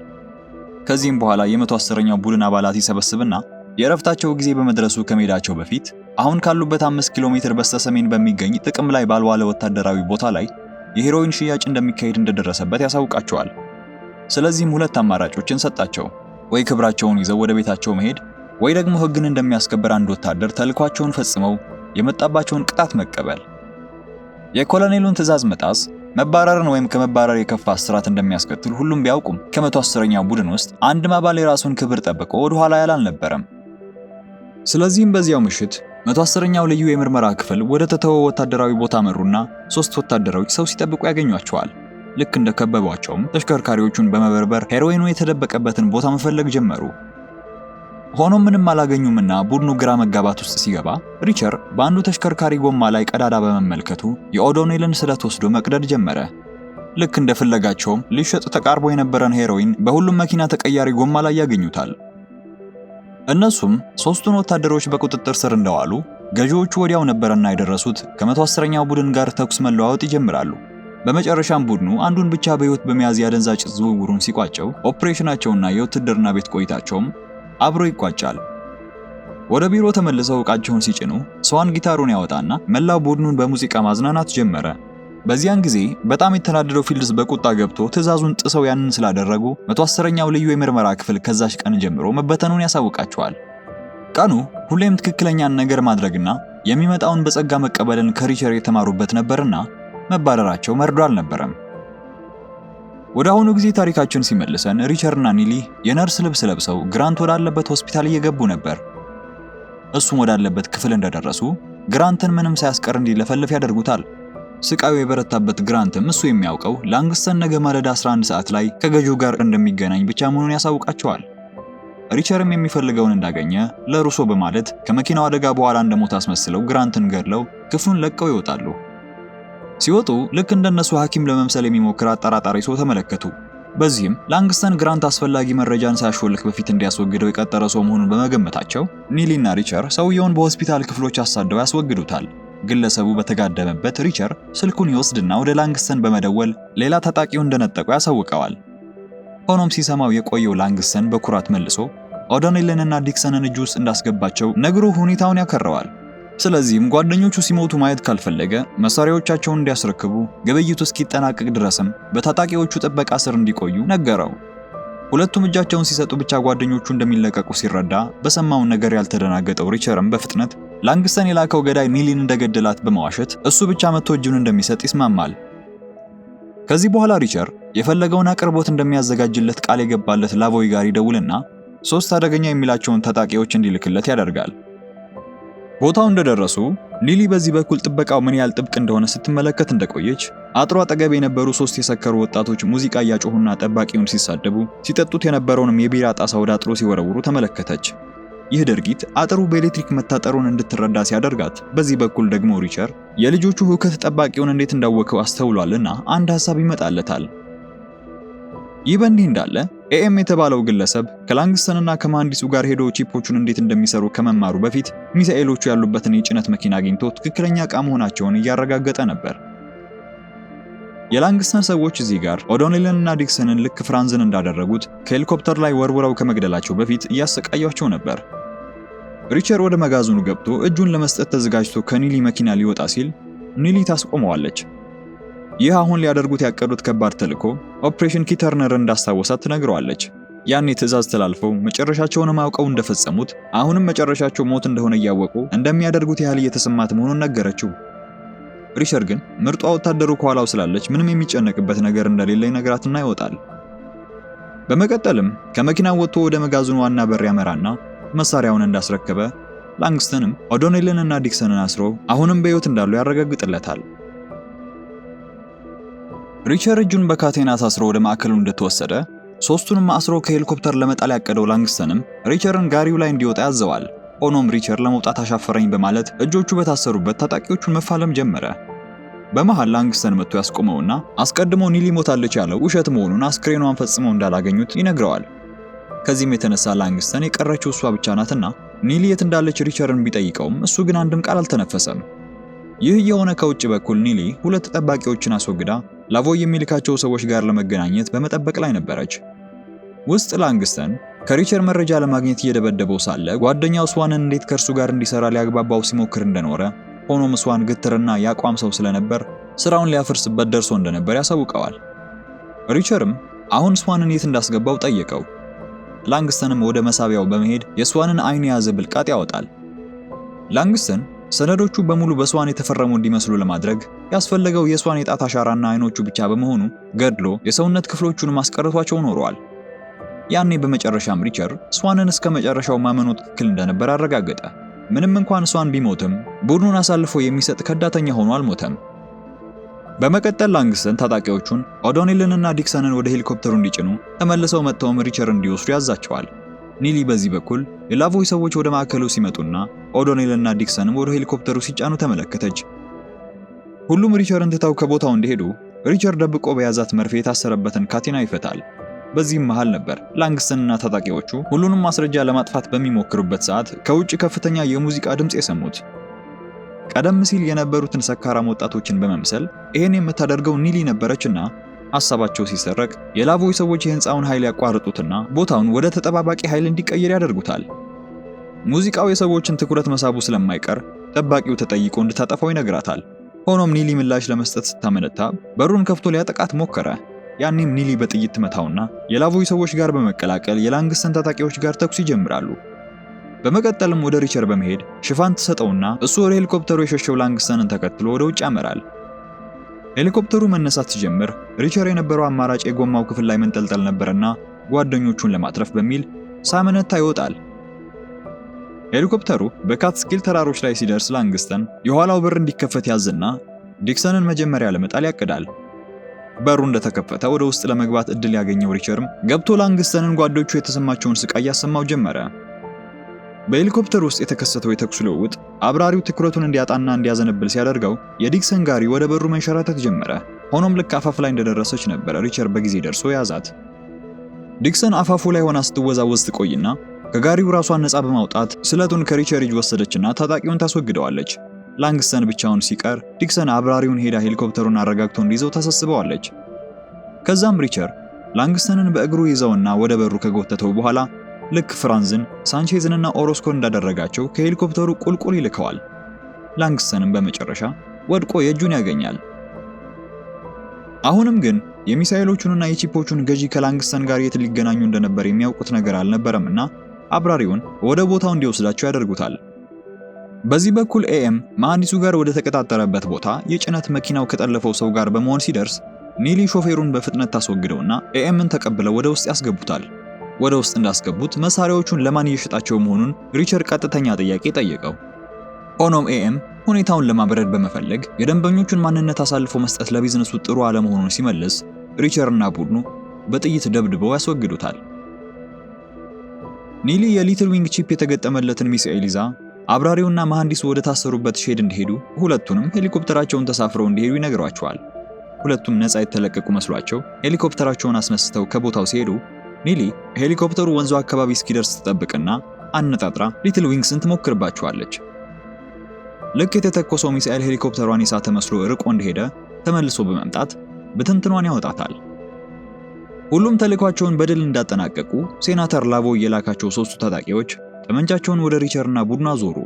ከዚህም በኋላ የ110ኛው ቡድን አባላት ይሰበስብና የእረፍታቸው ጊዜ በመድረሱ ከመሄዳቸው በፊት አሁን ካሉበት 5 ኪሎ ሜትር በስተሰሜን በሚገኝ ጥቅም ላይ ባልዋለ ወታደራዊ ቦታ ላይ የሄሮይን ሽያጭ እንደሚካሄድ እንደደረሰበት ያሳውቃቸዋል። ስለዚህም ሁለት አማራጮችን ሰጣቸው። ወይ ክብራቸውን ይዘው ወደ ቤታቸው መሄድ ወይ ደግሞ ሕግን እንደሚያስከብር አንድ ወታደር ተልኳቸውን ፈጽመው የመጣባቸውን ቅጣት መቀበል። የኮሎኔሉን ትዕዛዝ መጣስ መባረርን ወይም ከመባረር የከፋ እስራት እንደሚያስከትል ሁሉም ቢያውቁም ከ110ኛው ቡድን ውስጥ አንድም አባል የራሱን ክብር ጠብቆ ወደ ኋላ ያለ አልነበረም። ስለዚህም በዚያው ምሽት 110ኛው ልዩ የምርመራ ክፍል ወደ ተተወው ወታደራዊ ቦታ መሩና 3 ወታደሮች ሰው ሲጠብቁ ያገኟቸዋል። ልክ እንደከበቧቸውም ተሽከርካሪዎቹን በመበርበር ሄሮይኑ የተደበቀበትን ቦታ መፈለግ ጀመሩ። ሆኖም ምንም አላገኙምና ቡድኑ ግራ መጋባት ውስጥ ሲገባ ሪቸር በአንዱ ተሽከርካሪ ጎማ ላይ ቀዳዳ በመመልከቱ የኦዶኔልን ስለት ወስዶ መቅደድ ጀመረ። ልክ እንደፈለጋቸውም ሊሸጥ ተቃርቦ የነበረን ሄሮይን በሁሉም መኪና ተቀያሪ ጎማ ላይ ያገኙታል። እነሱም 3ቱን ወታደሮች በቁጥጥር ስር እንደዋሉ ገዢዎቹ ወዲያው ነበርና የደረሱት ከ110ኛው ቡድን ጋር ተኩስ መለዋወጥ ይጀምራሉ። በመጨረሻም ቡድኑ አንዱን ብቻ በሕይወት በመያዝ የአደንዛዥ ዕፅ ዝውውሩን ሲቋጨው ኦፕሬሽናቸውና የውትድርና ቤት ቆይታቸውም አብሮ ይቋጫል። ወደ ቢሮ ተመልሰው ዕቃቸውን ሲጭኑ ስዋን ጊታሩን ያወጣና መላው ቡድኑን በሙዚቃ ማዝናናት ጀመረ። በዚያን ጊዜ በጣም የተናደደው ፊልድስ በቁጣ ገብቶ ትዕዛዙን ጥሰው ያንን ስላደረጉ 110ኛው ልዩ የምርመራ ክፍል ከዛሽ ቀን ጀምሮ መበተኑን ያሳውቃቸዋል። ቀኑ ሁሌም ትክክለኛን ነገር ማድረግና የሚመጣውን በጸጋ መቀበልን ከሪቸር የተማሩበት ነበርና መባረራቸው መርዶ አልነበረም። ወደ አሁኑ ጊዜ ታሪካችን ሲመልሰን ሪቸርና ኒሊ የነርስ ልብስ ለብሰው ግራንት ወዳለበት ሆስፒታል እየገቡ ነበር። እሱም ወዳለበት ክፍል እንደደረሱ ግራንትን ምንም ሳያስቀር እንዲለፈልፍ ያደርጉታል። ስቃዩ የበረታበት ግራንትም እሱ የሚያውቀው ላንግስተን ነገ ማለዳ 11 ሰዓት ላይ ከገዢው ጋር እንደሚገናኝ ብቻ መሆኑን ያሳውቃቸዋል። ሪቸርም የሚፈልገውን እንዳገኘ ለሩሶ በማለት ከመኪናው አደጋ በኋላ እንደሞት አስመስለው ግራንትን ገድለው ክፍሉን ለቀው ይወጣሉ። ሲወጡ ልክ እንደነሱ ሐኪም ለመምሰል የሚሞክር አጠራጣሪ ሰው ተመለከቱ። በዚህም ላንግስተን ግራንት አስፈላጊ መረጃን ሳያሾልክ በፊት እንዲያስወግደው የቀጠረ ሰው መሆኑን በመገመታቸው ኒሊና ሪቸር ሰውየውን በሆስፒታል ክፍሎች አሳደው ያስወግዱታል። ግለሰቡ በተጋደመበት ሪቸር ስልኩን ይወስድና ወደ ላንግስተን በመደወል ሌላ ታጣቂው እንደነጠቁ ያሳውቀዋል። ሆኖም ሲሰማው የቆየው ላንግስተን በኩራት መልሶ ኦዶኔልንና ዲክሰንን እጁ ውስጥ እንዳስገባቸው ነግሮ ሁኔታውን ያከረዋል። ስለዚህም ጓደኞቹ ሲሞቱ ማየት ካልፈለገ መሳሪያዎቻቸውን እንዲያስረክቡ ግብይቱ እስኪጠናቀቅ ድረስም በታጣቂዎቹ ጥበቃ ስር እንዲቆዩ ነገረው። ሁለቱም እጃቸውን ሲሰጡ ብቻ ጓደኞቹ እንደሚለቀቁ ሲረዳ በሰማው ነገር ያልተደናገጠው ሪቸርም በፍጥነት ላንግስተን የላከው ገዳይ ኒሊን እንደገደላት በመዋሸት እሱ ብቻ መጥቶ እጁን እንደሚሰጥ ይስማማል። ከዚህ በኋላ ሪቸር የፈለገውን አቅርቦት እንደሚያዘጋጅለት ቃል የገባለት ላቮይ ጋር ይደውልና 3 አደገኛ የሚላቸውን ታጣቂዎች እንዲልክለት ያደርጋል። ቦታው እንደደረሱ ኒሊ በዚህ በኩል ጥበቃው ምን ያህል ጥብቅ እንደሆነ ስትመለከት እንደቆየች አጥሩ አጠገብ የነበሩ 3 የሰከሩ ወጣቶች ሙዚቃ እያጮሁና ጠባቂውን ሲሳደቡ ሲጠጡት የነበረውንም የቢራ ጣሳ ወደ አጥሩ ሲወረውሩ ተመለከተች። ይህ ድርጊት አጥሩ በኤሌክትሪክ መታጠሩን እንድትረዳ ሲያደርጋት፣ በዚህ በኩል ደግሞ ሪቸር የልጆቹ ሁከት ጠባቂውን እንዴት እንዳወቀው አስተውሏልና አንድ ሐሳብ ይመጣለታል። ይህ በእንዲህ እንዳለ ኤኤም የተባለው ግለሰብ ከላንግስተንና ከመሐንዲሱ ጋር ሄዶ ቺፖቹን እንዴት እንደሚሰሩ ከመማሩ በፊት ሚሳኤሎቹ ያሉበትን የጭነት መኪና አግኝቶ ትክክለኛ ዕቃ መሆናቸውን እያረጋገጠ ነበር። የላንግስተን ሰዎች እዚህ ጋር ኦዶኔልንና ዲክሰንን ልክ ፍራንዝን እንዳደረጉት ከሄሊኮፕተር ላይ ወርውረው ከመግደላቸው በፊት እያሰቃያቸው ነበር። ሪቸር ወደ መጋዘኑ ገብቶ እጁን ለመስጠት ተዘጋጅቶ ከኒሊ መኪና ሊወጣ ሲል ኒሊ ታስቆመዋለች። ይህ አሁን ሊያደርጉት ያቀዱት ከባድ ተልዕኮ ኦፕሬሽን ኪተርነር እንዳስታወሳት ትነግረዋለች። ያኔ ትዕዛዝ ተላልፈው መጨረሻቸውንም አውቀው እንደፈጸሙት አሁንም መጨረሻቸው ሞት እንደሆነ እያወቁ እንደሚያደርጉት ያህል እየተሰማት መሆኑን ነገረችው። ሪቸር ግን ምርጧ ወታደሩ ከኋላው ስላለች ምንም የሚጨነቅበት ነገር እንደሌለ ይነግራትና ይወጣል። በመቀጠልም ከመኪናው ወጥቶ ወደ መጋዘኑ ዋና በር ያመራና መሳሪያውን እንዳስረከበ ላንግስተንም ኦዶኔልንና ዲክሰንን አስሮ አሁንም በሕይወት እንዳሉ ያረጋግጥለታል። ሪቸር እጁን በካቴና ታስሮ ወደ ማዕከሉ እንደተወሰደ 3ቱንም አስሮ ከሄሊኮፕተር ለመጣል ያቀደው ላንግስተንም ሪቸርን ጋሪው ላይ እንዲወጣ ያዘዋል። ሆኖም ሪቸር ለመውጣት አሻፈረኝ በማለት እጆቹ በታሰሩበት ታጣቂዎቹን መፋለም ጀመረ። በመሃል ላንግስተን መጥቶ ያስቆመውና አስቀድሞ ኒሊ ሞታለች ያለው ውሸት መሆኑን አስክሬኗን ፈጽመው እንዳላገኙት ይነግረዋል። ከዚህም የተነሳ ላንግስተን የቀረችው እሷ ብቻ ናትና ኒሊ የት እንዳለች ሪቸርን ቢጠይቀውም እሱ ግን አንድም ቃል አልተነፈሰም። ይህ የሆነ ከውጭ በኩል ኒሊ 2 ጠባቂዎችን አስወግዳ ላቮይ የሚልካቸው ሰዎች ጋር ለመገናኘት በመጠበቅ ላይ ነበረች። ውስጥ ላንግስተን ከሪቸር መረጃ ለማግኘት እየደበደበው ሳለ ጓደኛው ስዋንን እንዴት ከእርሱ ጋር እንዲሰራ ሊያግባባው ሲሞክር እንደኖረ፣ ሆኖም ስዋን ግትርና ያቋም ሰው ስለነበር ስራውን ሊያፈርስበት ደርሶ እንደነበር ያሳውቀዋል። ሪቸርም አሁን ስዋንን የት እንዳስገባው ጠየቀው። ላንግስተንም ወደ መሳቢያው በመሄድ የስዋንን አይን የያዘ ብልቃጥ ያወጣል። ላንግስተን ሰነዶቹ በሙሉ በስዋን የተፈረሙ እንዲመስሉ ለማድረግ ያስፈለገው የስዋን የጣት አሻራና አይኖቹ ብቻ በመሆኑ ገድሎ የሰውነት ክፍሎቹን ማስቀረቷቸው ኖረዋል። ያኔ በመጨረሻም ሪቸር ስዋንን እስከ መጨረሻው ማመኑ ትክክል እንደነበር አረጋገጠ። ምንም እንኳን ስዋን ቢሞትም ቡድኑን አሳልፎ የሚሰጥ ከዳተኛ ሆኖ አልሞተም። በመቀጠል ላንግስተን ታጣቂዎቹን ኦዶኔልንና ዲክሰንን ወደ ሄሊኮፕተሩ እንዲጭኑ ተመልሰው መጥተውም ሪቸር እንዲወስዱ ያዛቸዋል። ኒሊ በዚህ በኩል የላቮይ ሰዎች ወደ ማዕከሉ ሲመጡና ኦዶኔልና ዲክሰንም ወደ ሄሊኮፕተሩ ሲጫኑ ተመለከተች። ሁሉም ሪቸርን ትተው ከቦታው እንዲሄዱ ሪቸር ደብቆ በያዛት መርፌ የታሰረበትን ካቴና ይፈታል። በዚህም መሃል ነበር ላንግስተንና ታጣቂዎቹ ሁሉንም ማስረጃ ለማጥፋት በሚሞክሩበት ሰዓት ከውጭ ከፍተኛ የሙዚቃ ድምጽ የሰሙት። ቀደም ሲል የነበሩትን ሰካራም ወጣቶችን በመምሰል ይሄን የምታደርገው ኒሊ ነበረችና ሐሳባቸው ሲሰረቅ የላቮይ ሰዎች የህንጻውን ኃይል ያቋርጡትና ቦታውን ወደ ተጠባባቂ ኃይል እንዲቀየር ያደርጉታል። ሙዚቃው የሰዎችን ትኩረት መሳቡ ስለማይቀር ጠባቂው ተጠይቆ እንድታጠፋው ይነግራታል። ሆኖም ኒሊ ምላሽ ለመስጠት ስታመነታ በሩን ከፍቶ ሊያጠቃት ሞከረ። ያኔም ኒሊ በጥይት መታውና የላቮይ ሰዎች ጋር በመቀላቀል የላንግስተን ታጣቂዎች ጋር ተኩስ ይጀምራሉ። በመቀጠልም ወደ ሪቸር በመሄድ ሽፋን ትሰጠውና እሱ ወደ ሄሊኮፕተሩ የሸሸው ላንግስተንን ተከትሎ ወደ ውጭ ያመራል። ሄሊኮፕተሩ መነሳት ሲጀምር ሪቸር የነበረው አማራጭ የጎማው ክፍል ላይ መንጠልጠል ነበርና ጓደኞቹን ለማትረፍ በሚል ሳመነታ ይወጣል። ሄሊኮፕተሩ በካትስኪል ተራሮች ላይ ሲደርስ ላንግስተን የኋላው በር እንዲከፈት ያዝና ዲክሰንን መጀመሪያ ለመጣል ያቅዳል። በሩ እንደተከፈተ ወደ ውስጥ ለመግባት እድል ያገኘው ሪቸርም ገብቶ ላንግስተንን ጓዶቹ የተሰማቸውን ስቃይ ያሰማው ጀመረ። በሄሊኮፕተር ውስጥ የተከሰተው የተኩስ ልውውጥ አብራሪው ትኩረቱን እንዲያጣና እንዲያዘነብል ሲያደርገው የዲክሰን ጋሪ ወደ በሩ መንሸራተት ጀመረ። ሆኖም ልክ አፋፍ ላይ እንደደረሰች ነበር ሪቸር በጊዜ ደርሶ ያዛት። ዲክሰን አፋፉ ላይ ሆና ስትወዛወዝ ትቆይና ከጋሪው ራሷን ነፃ በማውጣት ስለቱን ከሪቸር እጅ ወሰደችና ታጣቂውን ታስወግደዋለች። ላንግስተን ብቻውን ሲቀር ዲክሰን አብራሪውን ሄዳ ሄሊኮፕተሩን አረጋግቶ እንዲይዘው ታሳስበዋለች። ከዛም ሪቸር ላንግስተንን በእግሩ ይዘውና ወደ በሩ ከጎተተው በኋላ ልክ ፍራንዝን፣ ሳንቼዝንና ኦሮስኮን እንዳደረጋቸው ከሄሊኮፕተሩ ቁልቁል ይልከዋል። ላንግስተንን በመጨረሻ ወድቆ የእጁን ያገኛል። አሁንም ግን የሚሳኤሎቹንና የቺፖቹን ገዢ ከላንግስተን ጋር የት ሊገናኙ እንደነበር የሚያውቁት ነገር አልነበረምና አብራሪውን ወደ ቦታው እንዲወስዳቸው ያደርጉታል። በዚህ በኩል ኤኤም መሐንዲሱ ጋር ወደ ተቀጣጠረበት ቦታ የጭነት መኪናው ከጠለፈው ሰው ጋር በመሆን ሲደርስ ኒሊ ሾፌሩን በፍጥነት ታስወግደውና ኤኤምን ተቀብለው ወደ ውስጥ ያስገቡታል። ወደ ውስጥ እንዳስገቡት መሳሪያዎቹን ለማን እየሸጣቸው መሆኑን ሪቸር ቀጥተኛ ጥያቄ ጠየቀው። ሆኖም ኤኤም ሁኔታውን ለማብረድ በመፈለግ የደንበኞቹን ማንነት አሳልፎ መስጠት ለቢዝነሱ ጥሩ አለመሆኑን ሲመልስ ሪቸርና ቡድኑ በጥይት ደብድበው ያስወግዱታል። ኒሊ የሊትል ዊንግ ቺፕ የተገጠመለትን ሚሳኤል ይዛ አብራሪውና መሐንዲሱ ወደ ታሰሩበት ሼድ እንዲሄዱ ሁለቱንም ሄሊኮፕተራቸውን ተሳፍረው እንዲሄዱ ይነግሯቸዋል። ሁለቱም ነፃ የተለቀቁ መስሏቸው ሄሊኮፕተራቸውን አስነስተው ከቦታው ሲሄዱ ኒሊ ሄሊኮፕተሩ ወንዙ አካባቢ እስኪደርስ ትጠብቅና አነጣጥራ ሊትል ዊንግስን ትሞክርባቸዋለች። ልክ የተተኮሰው ሚሳኤል ሄሊኮፕተሯን የሳተ መስሎ ርቆ እንደሄደ ተመልሶ በመምጣት ብትንትኗን ያወጣታል። ሁሉም ተልዕኳቸውን በድል እንዳጠናቀቁ ሴናተር ላቮ የላካቸው ሶስቱ ታጣቂዎች ጠመንጃቸውን ወደ ሪቸርና ቡድኑ አዞሩ።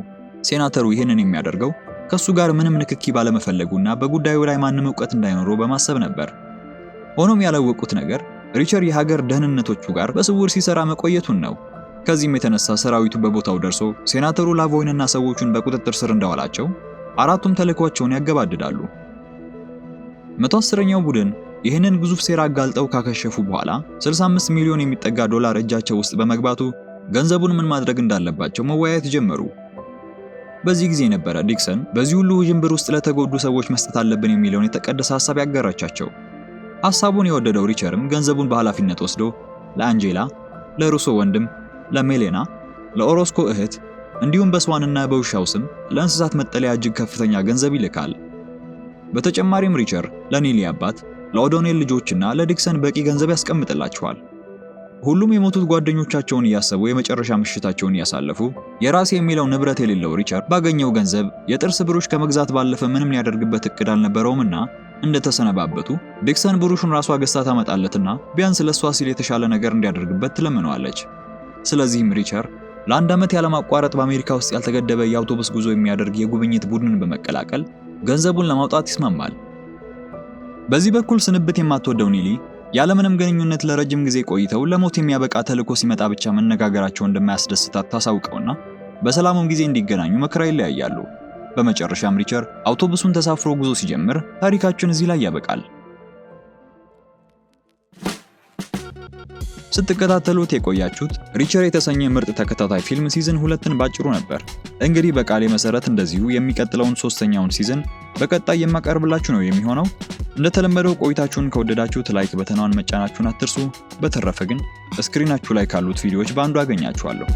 ሴናተሩ ይህንን የሚያደርገው ከሱ ጋር ምንም ንክኪ ባለመፈለጉና በጉዳዩ ላይ ማንም ዕውቀት እንዳይኖረው በማሰብ ነበር። ሆኖም ያላወቁት ነገር ሪቸር የሀገር ደህንነቶቹ ጋር በስውር ሲሰራ መቆየቱን ነው። ከዚህም የተነሳ ሰራዊቱ በቦታው ደርሶ ሴናተሩ ላቮይንና ሰዎቹን በቁጥጥር ስር እንዳዋላቸው አራቱም ተልዕኳቸውን ያገባድዳሉ። 110ኛው ቡድን ይህንን ግዙፍ ሴራ አጋልጠው ካከሸፉ በኋላ 65 ሚሊዮን የሚጠጋ ዶላር እጃቸው ውስጥ በመግባቱ ገንዘቡን ምን ማድረግ እንዳለባቸው መወያየት ጀመሩ። በዚህ ጊዜ ነበረ ዲክሰን በዚህ ሁሉ ውዥንብር ውስጥ ለተጎዱ ሰዎች መስጠት አለብን የሚለውን የተቀደሰ ሐሳብ ያጋራቻቸው። ሐሳቡን የወደደው ሪቸርም ገንዘቡን በኃላፊነት ወስዶ ለአንጄላ፣ ለሩሶ ወንድም፣ ለሜሌና፣ ለኦሮስኮ እህት እንዲሁም በስዋንና በውሻው ስም ለእንስሳት መጠለያ እጅግ ከፍተኛ ገንዘብ ይልካል። በተጨማሪም ሪቸር ለኒሊ አባት፣ ለኦዶኔል ልጆችና ለዲክሰን በቂ ገንዘብ ያስቀምጥላቸዋል። ሁሉም የሞቱት ጓደኞቻቸውን እያሰቡ የመጨረሻ ምሽታቸውን እያሳለፉ የራስ የሚለው ንብረት የሌለው ሪቸር ባገኘው ገንዘብ የጥርስ ብሩሽ ከመግዛት ባለፈ ምንም ሊያደርግበት እቅድ አልነበረውምና እንደተሰነባበቱ ዲክሰን ብሩሹን ራሷ ገዝታ ታመጣለትና ቢያንስ ለሷ ሲል የተሻለ ነገር እንዲያደርግበት ትለምነዋለች። ስለዚህም ሪቸር ለአንድ ዓመት ያለማቋረጥ በአሜሪካ ውስጥ ያልተገደበ የአውቶቡስ ጉዞ የሚያደርግ የጉብኝት ቡድንን በመቀላቀል ገንዘቡን ለማውጣት ይስማማል። በዚህ በኩል ስንብት የማትወደው ኒሊ ያለምንም ግንኙነት ለረጅም ጊዜ ቆይተው ለሞት የሚያበቃ ተልዕኮ ሲመጣ ብቻ መነጋገራቸው እንደማያስደስታት ታሳውቀውና በሰላሙም ጊዜ እንዲገናኙ መከራ ይለያያሉ። በመጨረሻም ሪቸር አውቶቡሱን ተሳፍሮ ጉዞ ሲጀምር ታሪካችን እዚህ ላይ ያበቃል። ስትከታተሉት የቆያችሁት ሪቸር የተሰኘ ምርጥ ተከታታይ ፊልም ሲዝን 2ን ባጭሩ ነበር። እንግዲህ በቃሌ መሰረት እንደዚሁ የሚቀጥለውን 3ኛውን ሲዝን በቀጣይ የማቀርብላችሁ ነው የሚሆነው። እንደተለመደው ቆይታችሁን ከወደዳችሁት ላይክ በተናውን መጫናችሁን አትርሱ። በተረፈ ግን ስክሪናችሁ ላይ ካሉት ቪዲዮዎች በአንዱ አገኛችኋለሁ።